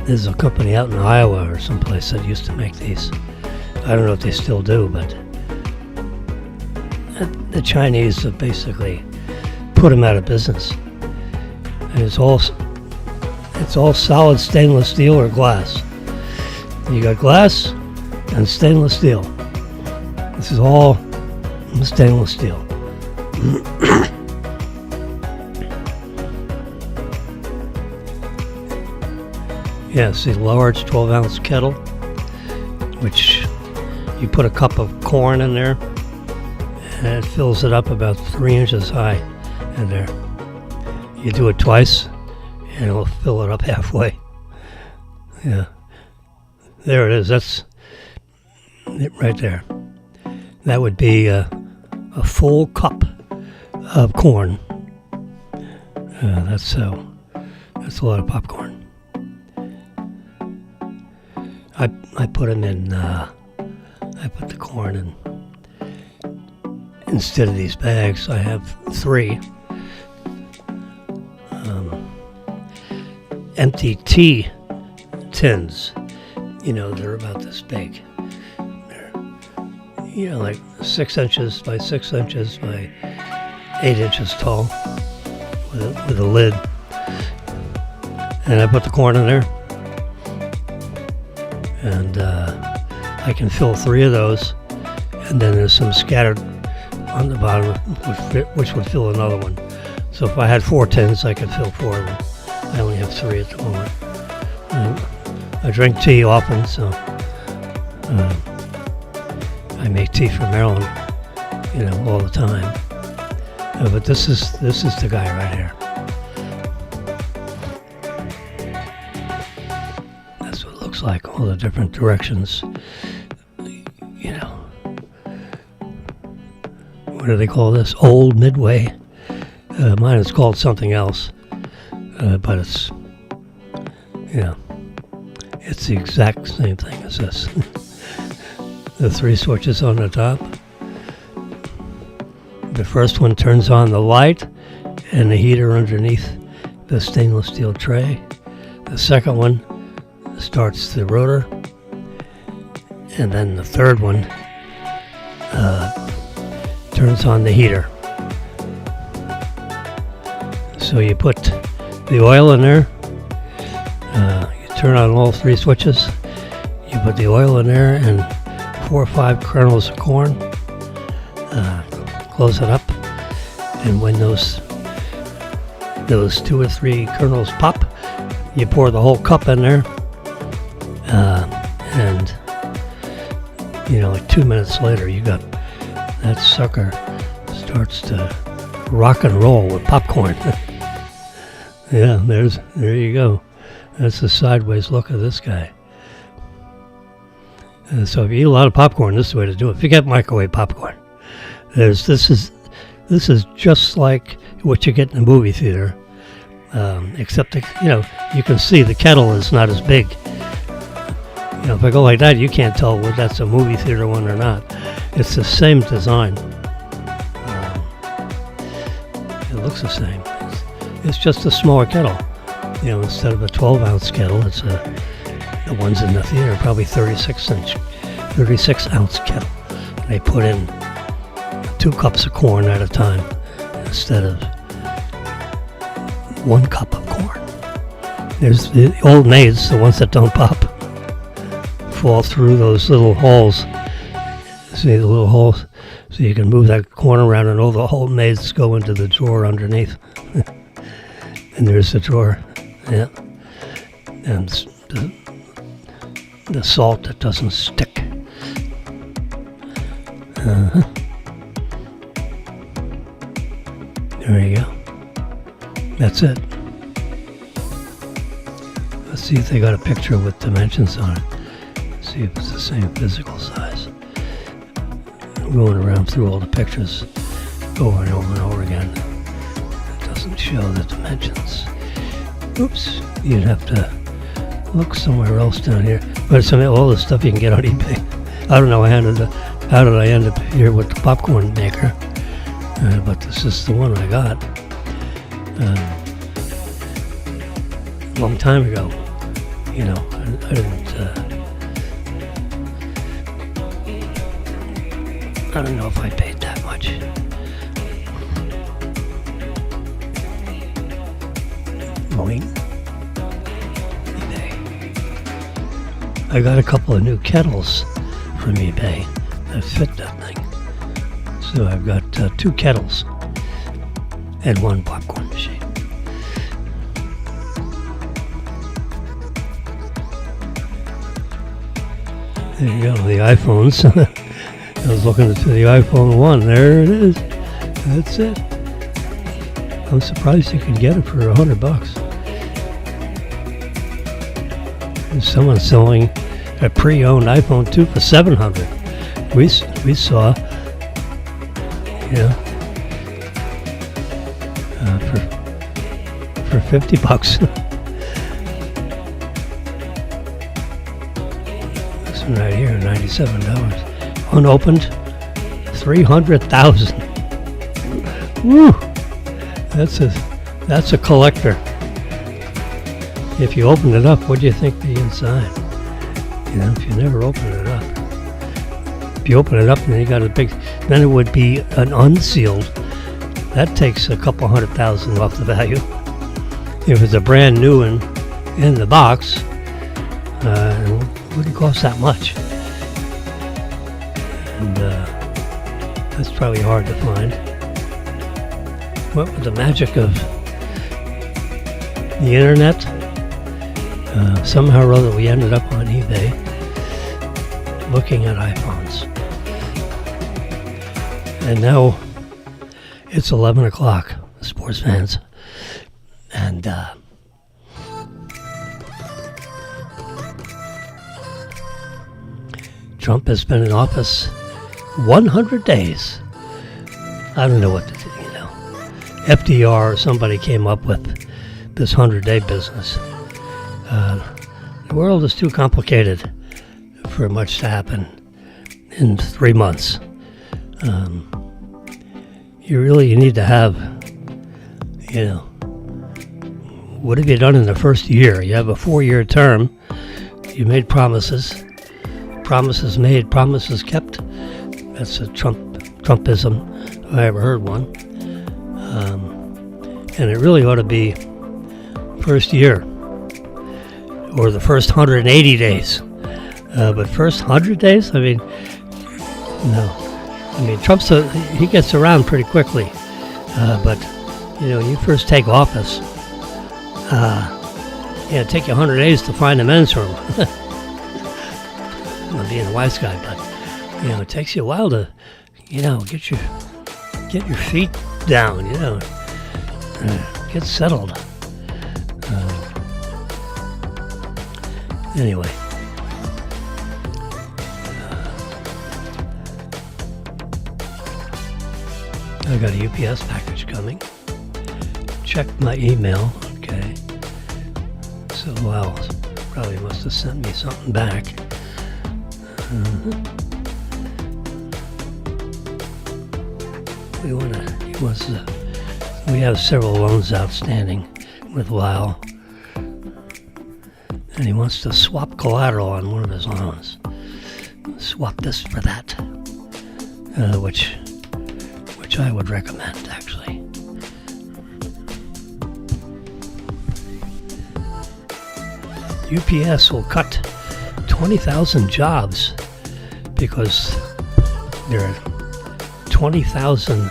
There's a company out in Iowa or someplace that used to make these. I don't know if they still do, but the Chinese have basically put them out of business. And it's all solid stainless steel or glass. You got glass and stainless steel. This is all stainless steel. Yeah, see, large 12-ounce kettle, which you put a cup of corn in there, and it fills it up about 3 inches high in there. You do it twice, and it'll fill it up halfway. Yeah, there it is. That's it right there. that would be a full cup of corn. That's a lot of popcorn. I put them in. I put the corn in. Instead of these bags, I have 3 empty tea tins. They're about this big. They're, like 6 inches by 6 inches by 8 inches tall with a lid. And I put the corn in there. And I can fill 3 of those. And then there's some scattered on the bottom, which would fill another one. So if I had 4 tins, I could fill 4 of them. I only have 3 at the moment. I drink tea often, so I make tea for Maryland, all the time. But this is the guy right here. That's what it looks like, all the different directions. What do they call this? Old Midway. Mine is called something else, but it's it's the exact same thing as this. The 3 switches on the top. The first one turns on the light and the heater underneath the stainless steel tray. The second one starts the rotor, and then the third one turns on the heater. So you put the oil in there, you turn on all 3 switches, you put the oil in there and 4 or 5 kernels of corn, close it up, and when those 2 or 3 kernels pop, you pour the whole cup in there, and like 2 minutes later you got that sucker starts to rock and roll with popcorn. Yeah, there you go. That's the sideways look of this guy. So if you eat a lot of popcorn, this is the way to do it. Forget microwave popcorn. This is just like what you get in a movie theater, except you can see the kettle is not as big. If I go like that, you can't tell whether that's a movie theater one or not. It's the same design. It looks the same. It's just a smaller kettle. Instead of a 12-ounce kettle, it's the ones in the theater, probably 36-ounce kettle. They put in 2 cups of corn at a time instead of 1 cup of corn. There's the old maids, the ones that don't pop, fall through those little holes. See the little holes? So you can move that corn around and all the whole maids go into the drawer underneath. And there's the drawer. Yeah. And the salt that doesn't stick. There you go. That's it. Let's see if they got a picture with dimensions on it. See if it's the same physical size. I'm going around through all the pictures over and over and over again. It doesn't show the dimensions. Oops, you'd have to look somewhere else down here. But it's all the stuff you can get on eBay. I don't know how did I end up here with the popcorn maker, but this is the one I got a long time ago. I don't know if I paid that much. Boing. eBay. I got a couple of new kettles from eBay that fit that thing. So I've got 2 kettles and 1 popcorn machine. There you go, the iPhones. I was looking at the iPhone 1. There it is. That's it. I'm surprised you can get it for $100. There's someone selling a pre-owned iPhone 2 for $700. We saw you know, for $50. This one right here, $97. Unopened, 300,000. Woo! That's a collector. If you open it up, what do you think the inside? You know, if you never open it up. If you open it up and then you got a big, then it would be an unsealed. That takes a couple $100,000 off the value. If it's a brand new one in the box, it wouldn't cost that much. And that's probably hard to find. What with the magic of the internet, somehow or other we ended up on eBay looking at iPhones. And now it's 11 o'clock, sports fans. And Trump has been in office 100 days. I don't know what to do, you know. FDR or somebody came up with this 100-day business. The world is too complicated for much to happen in 3 months. You need to have, you know, what have you done in the first year? You have a 4-year term. You made promises. Promises made, promises kept. That's a Trumpism, if I ever heard one. And it really ought to be first year or the first 180 days. But first 100 days? I mean, no. I mean, he gets around pretty quickly. But, you know, when you first take office, it'll take you 100 days to find a men's room. I'm being a wise guy, but, you know, it takes you a while to, you know, get your feet down, you know, get settled. Anyway. I got a UPS package coming. Check my email. Okay. So, wow, probably must have sent me something back. We have several loans outstanding with Lyle, and he wants to swap collateral on one of his loans. Swap this for that, which I would recommend, actually. UPS will cut 20,000 jobs because there are 20,000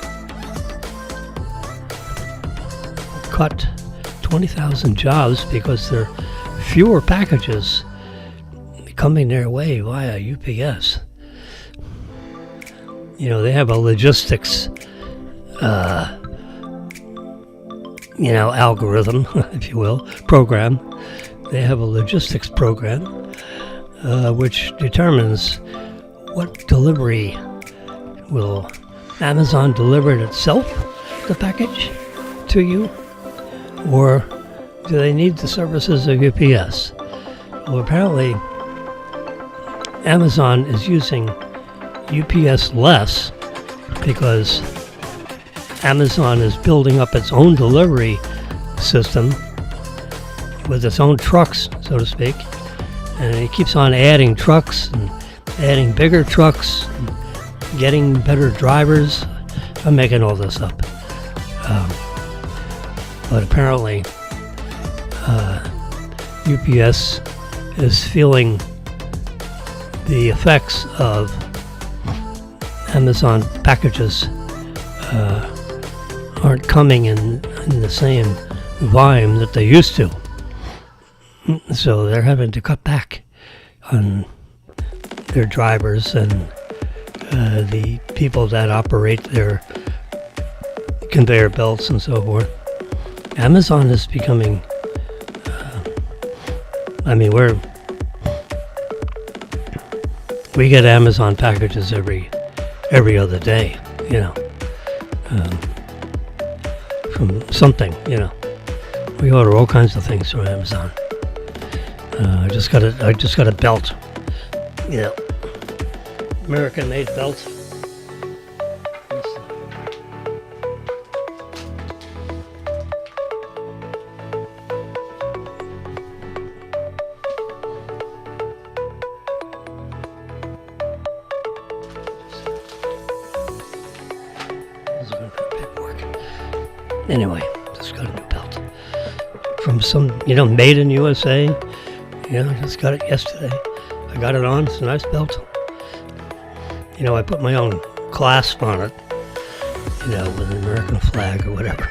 jobs because there are fewer packages coming their way via UPS. You know, they have a logistics algorithm, if you will, program. They have a logistics program which determines what delivery will Amazon deliver it itself, the package, to you, or do they need the services of UPS? Well, apparently Amazon is using UPS less because Amazon is building up its own delivery system with its own trucks, so to speak, and it keeps on adding trucks and adding bigger trucks and getting better drivers. I'm making all this up. But apparently UPS is feeling the effects of Amazon packages aren't coming in the same volume that they used to. So they're having to cut back on their drivers and the people that operate their conveyor belts and so forth. Amazon is becoming, we get Amazon packages every other day, you know. from something, you know. We order all kinds of things from Amazon. I just got a belt. Yeah. American-made belt. Anyway, just got a new belt from some, made in USA. Just got it yesterday. I got it on. It's a nice belt. I put my own clasp on it, with an American flag or whatever.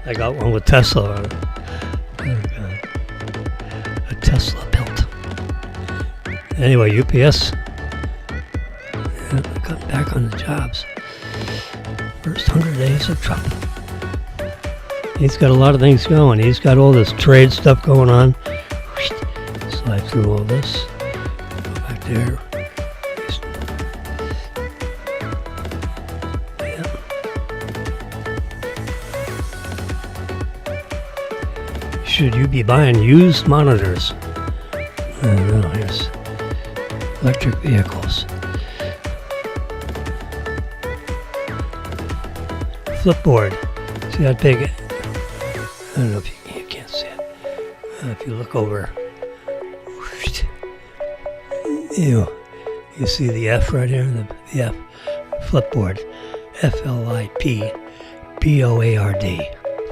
I got one with Tesla on it. A Tesla belt. Anyway, UPS got back on the jobs. First 100 days of Trump. He's got a lot of things going. He's got all this trade stuff going on. Slide through all this. Go back there. Yeah. Should you be buying used monitors? I don't know. Here's electric vehicles. Flipboard. See that big? I don't know if you can't see it. If you look over, you see the F right here, the F, Flipboard, Flipboard,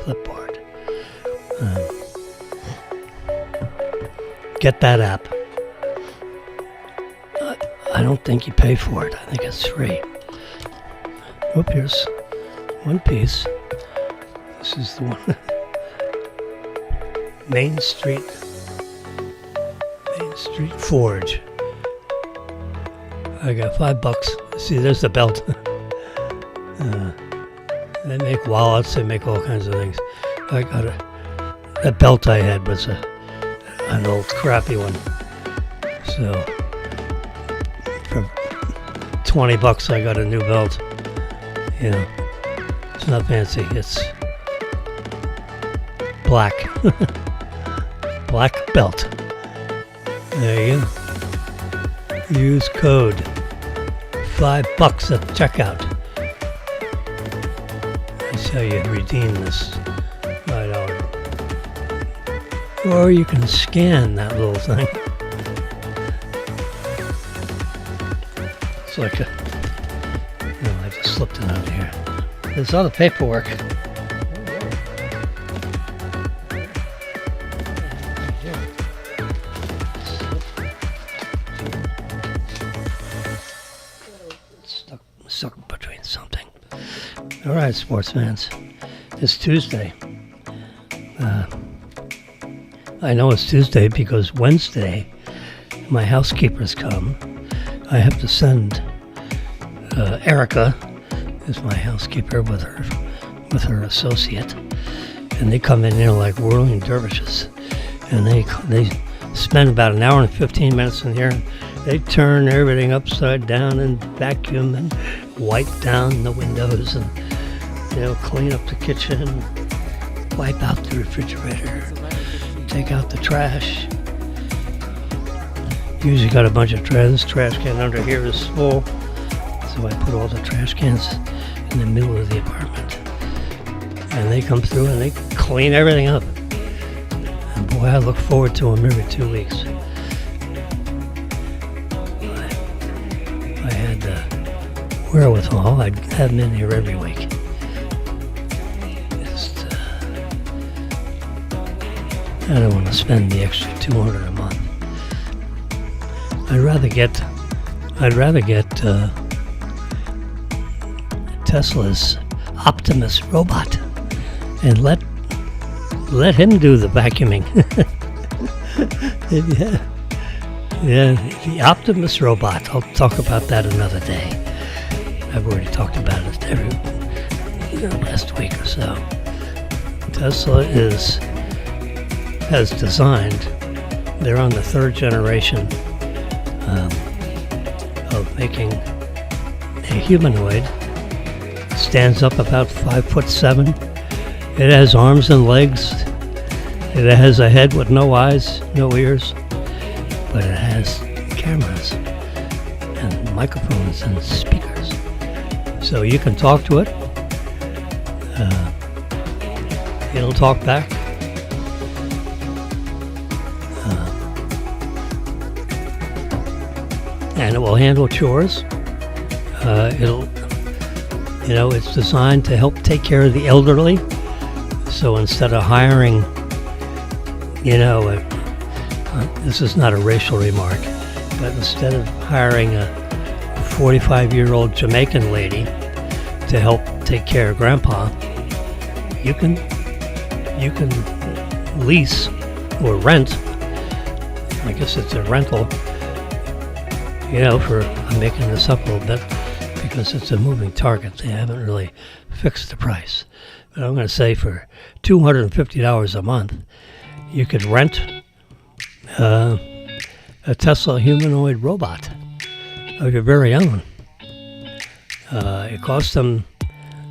Flipboard. Get that app. I don't think you pay for it. I think it's free. Oh, here's one piece. This is the one. Main Street Forge. I got $5. See, there's the belt. They make wallets. They make all kinds of things. I got that belt I had was an old crappy one. So for $20, I got a new belt. It's not fancy. It's black. Black belt. There you go. Use code $5 at checkout. That's how you redeem this $5. Or you can scan that little thing. It's like I just slipped it under here. There's other paperwork. Stuck between something. All right, sports fans. It's Tuesday. I know it's Tuesday because Wednesday my housekeepers come. I have to send Erica, is my housekeeper, with her associate, and they come in like whirling dervishes, and they spend about an hour and 15 minutes in here. They turn everything upside down and vacuum and wipe down the windows and clean up the kitchen, wipe out the refrigerator, take out the trash. Usually got a bunch of trash. This trash can under here is full, so I put all the trash cans in the middle of the apartment. And they come through and they clean everything up. And boy, I look forward to them every 2 weeks. I had the wherewithal. I'd have them in here every week. I don't want to spend the extra $200 a month. I'd rather get Tesla's Optimus robot and let him do the vacuuming. Yeah, the Optimus robot. I'll talk about that another day. I've already talked about it last week or so. Tesla has designed. They're on the third generation of making a humanoid stands up about 5'7". It has arms and legs. It has a head with no eyes, no ears, but it has cameras and microphones and speakers. So you can talk to it. It'll talk back. And it will handle chores. It's designed to help take care of the elderly. So instead of hiring, this is not a racial remark, but instead of hiring a 45-year-old Jamaican lady to help take care of Grandpa, you can lease or rent. I guess it's a rental. I'm making this up a little bit because it's a moving target. They haven't really fixed the price. But I'm going to say for $250 a month, you could rent a Tesla humanoid robot of your very own. It costs them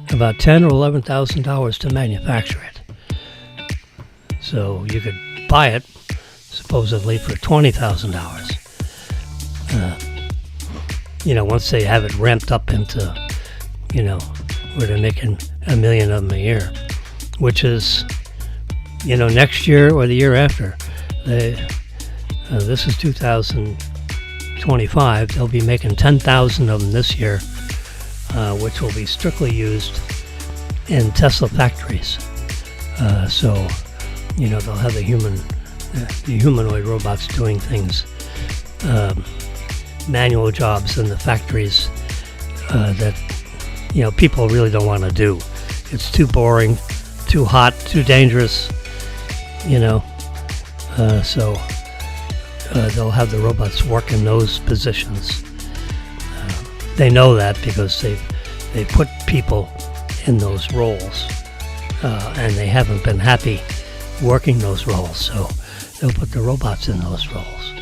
about $10,000 or $11,000 to manufacture it. So you could buy it supposedly for $20,000. Once they have it ramped up into, where they're making $1 million of them a year, which is, next year or the year after. This is 2025. They'll be making 10,000 of them this year, which will be strictly used in Tesla factories. So they'll have the humanoid robots doing things, manual jobs in the factories that people really don't want to do. It's too boring, too hot, too dangerous. So they'll have the robots work in those positions. They know that because they put people in those roles, and they haven't been happy working those roles. So they'll put the robots in those roles.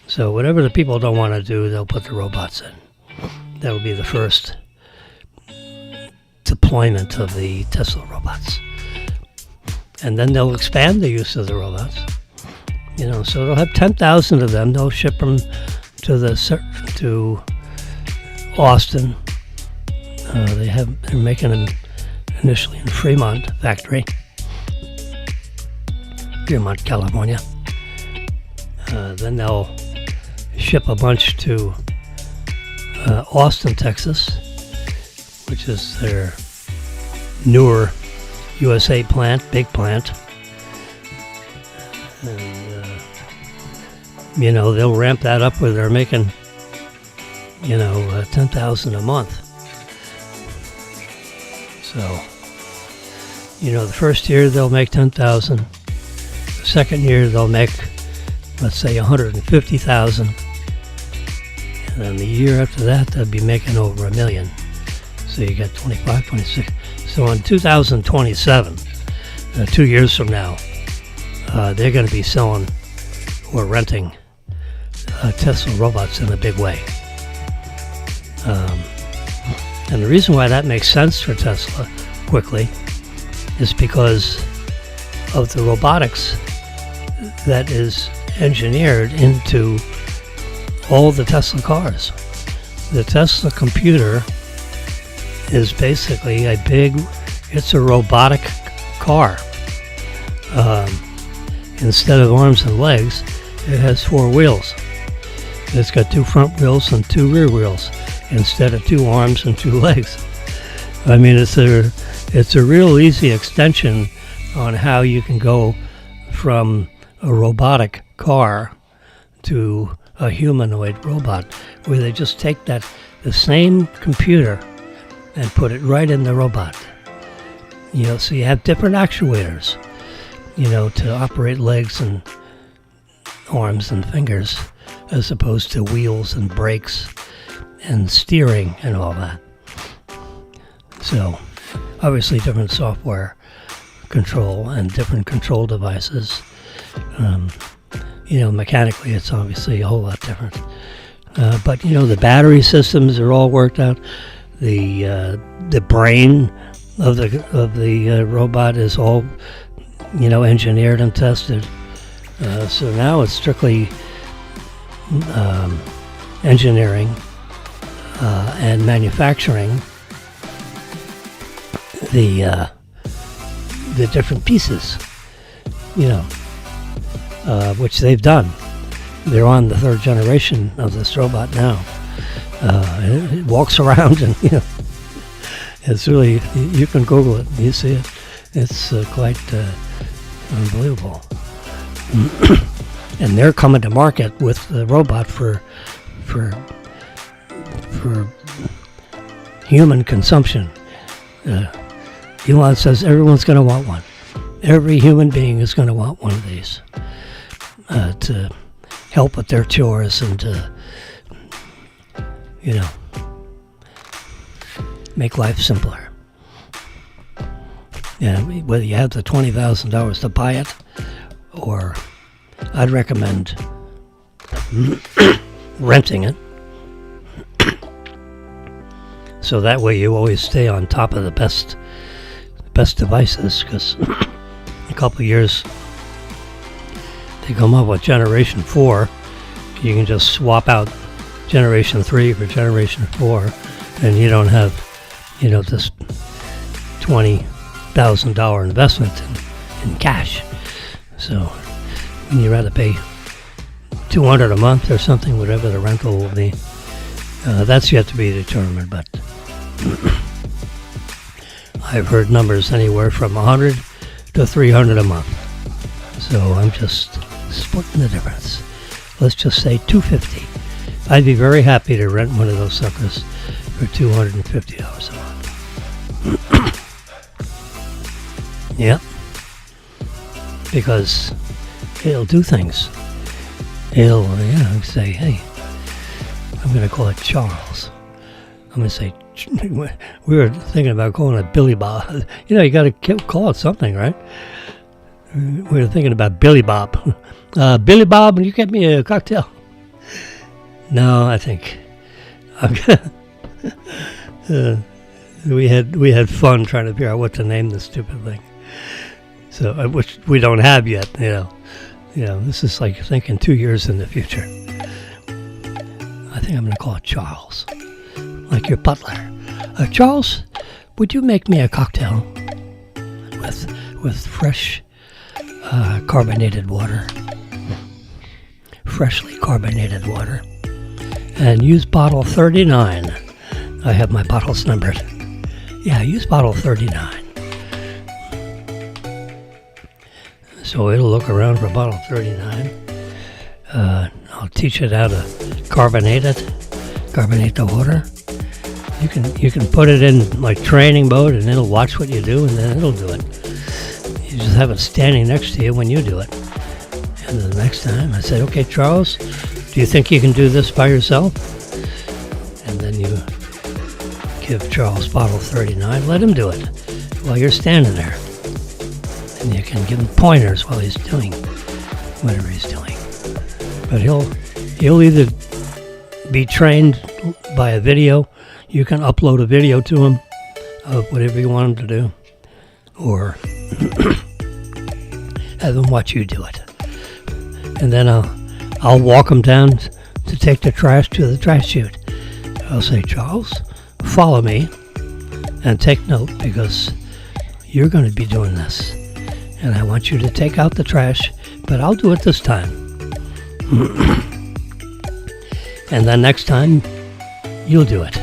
So whatever the people don't want to do, they'll put the robots in. That'll be the first deployment of the Tesla robots. And then they'll expand the use of the robots. So they'll have 10,000 of them. They'll ship them to Austin. They're making them initially in Fremont factory, Fremont, California. Then they'll ship a bunch to Austin, Texas, which is their newer USA plant, big plant. And, they'll ramp that up where they're making, 10,000 a month. So, the first year they'll make 10,000. The second year they'll make, let's say, 150,000. And then the year after that, they'll be making over $1 million. So you got 25, 26. So in 2027, 2 years from now, they're going to be selling or renting Tesla robots in a big way. And the reason why that makes sense for Tesla quickly is because of the robotics that is engineered into all the Tesla cars. The Tesla computer is basically it's a robotic car. Instead of arms and legs, it has 4 wheels. It's got 2 front wheels and 2 rear wheels instead of 2 arms and 2 legs. I mean, it's a real easy extension on how you can go from a robotic car to a humanoid robot, where they just take the same computer and put it right in the robot. So you have different actuators, to operate legs and arms and fingers, as opposed to wheels and brakes and steering and all that. So obviously different software control and different control devices. Mechanically it's obviously a whole lot different. But the battery systems are all worked out. The brain of the robot is all, engineered and tested. So now it's strictly engineering and manufacturing the different pieces, which they've done. They're on the third generation of this robot now. It walks around and, it's really, you can Google it and you see it. It's quite unbelievable. And they're coming to market with the robot for human consumption. Elon says everyone's going to want one. Every human being is going to want one of these to help with their chores and to, make life simpler. Yeah, whether you have the $20,000 to buy it, or I'd recommend renting it. So that way you always stay on top of the best devices, because a couple of years they come up with Generation 4. You can just swap out Generation 3 for Generation 4, and you don't have, this $20,000 investment in cash. So when you rather pay $200 a month or something, whatever the rental will be, that's yet to be determined, but I've heard numbers anywhere from $100 to $300 a month. So I'm just splitting the difference. Let's just say $250. I'd be very happy to rent one of those suckers for $250 a month. Yeah. Because it'll do things. It'll, say, hey, I'm going to call it Charles. I'm going to say, we were thinking about calling it Billy Bob. You got to call it something, right? We were thinking about Billy Bob. Billy Bob, will you get me a cocktail? No, I think we had fun trying to figure out what to name this stupid thing. So, which we don't have yet. This is like thinking 2 years in the future. I think I'm going to call it Charles, like your butler. Charles, would you make me a cocktail with fresh carbonated water, freshly carbonated water, and use bottle 39. I have my bottles numbered. Yeah, use bottle 39. So it'll look around for bottle 39. I'll teach it how to carbonate the water. You can put it in like training mode, and it'll watch what you do, and then it'll do it. You just have it standing next to you when you do it. And the next time I said, okay, Charles, do you think you can do this by yourself? And then you give Charles bottle 39, let him do it while you're standing there. And you can give him pointers while he's doing whatever he's doing. But he'll either be trained by a video. You can upload a video to him of whatever you want him to do, or have him watch you do it. And then I'll walk him down to take the trash to the trash chute. I'll say, Charles, follow me and take note, because you're going to be doing this. And I want you to take out the trash, but I'll do it this time. And then next time, you'll do it.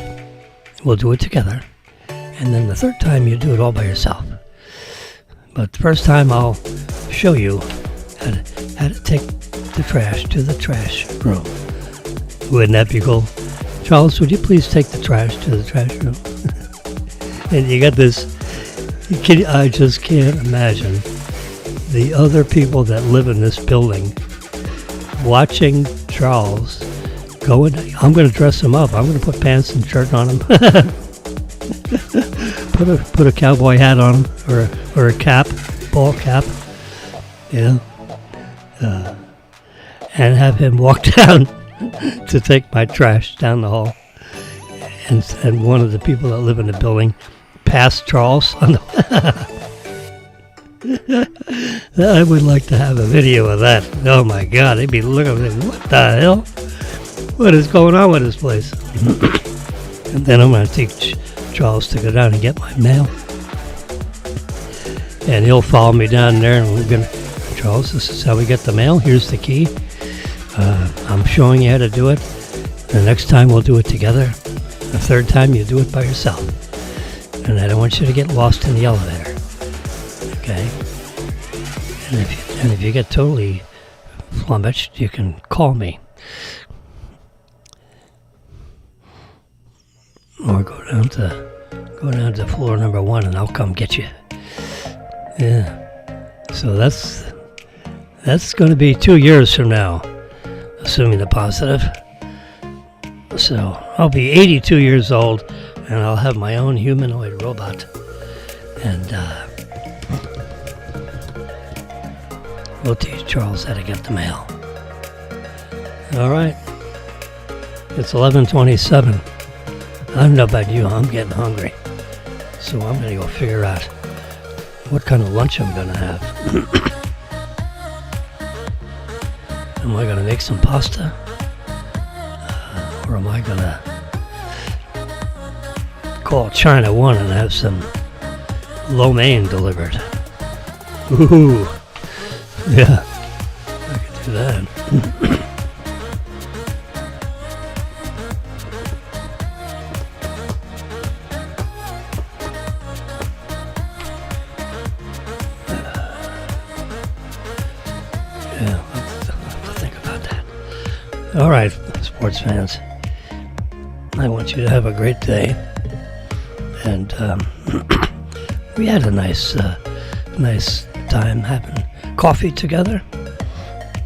We'll do it together. And then the third time, you do it all by yourself. But the first time, I'll show you how to take the trash to the trash room. Wouldn't that be cool? Charles, would you please take the trash to the trash room? And you got this. I just can't imagine the other people that live in this building watching Charles go in. I'm going to dress him up. I'm going to put pants and shirt on him. put a cowboy hat on him, or a cap, ball cap. And have him walk down to take my trash down the hall. and one of the people that live in the building passed Charles on the I would like to have a video of that. Oh my God, they'd be looking at me, what the hell? What is going on with this place? And then I'm going to teach Charles to go down and get my mail. And he'll follow me down there, and we're going to, Charles, this is how we get the mail. Here's the key. I'm showing you how to do it. The next time we'll do it together. The third time you do it by yourself. And I don't want you to get lost in the elevator. Okay? And if you get totally flummoxed, you can call me. Or go down to floor number 1 and I'll come get you. Yeah. So that's going to be 2 years from now, assuming the positive. So I'll be 82 years old and I'll have my own humanoid robot. And we'll teach Charles how to get the mail. All right. It's 11:27. I don't know about you, I'm getting hungry. So I'm going to go figure out what kind of lunch I'm going to have. Am I going to make some pasta? Or am I going to call China One and have some lo mein delivered? Ooh. Yeah, I could do that. Yeah, I'll have to think about that. All right, sports fans. I want you to have a great day. And we had a nice time having coffee together.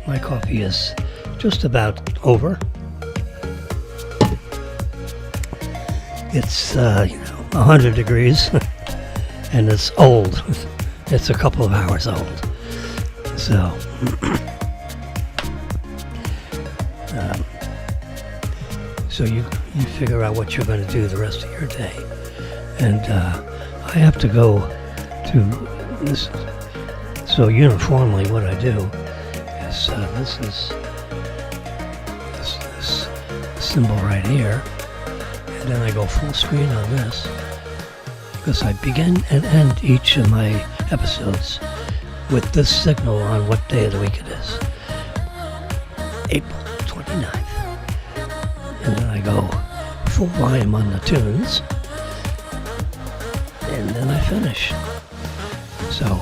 My coffee is just about over. It's 100 degrees and it's old. It's a couple of hours old. So you figure out what you're going to do the rest of your day. And I have to go to this. So uniformly what I do is this symbol right here, and then I go full screen on this because I begin and end each of my episodes with this signal on what day of the week it is. April 29th. And then I go full volume on the tunes, and then I finish. So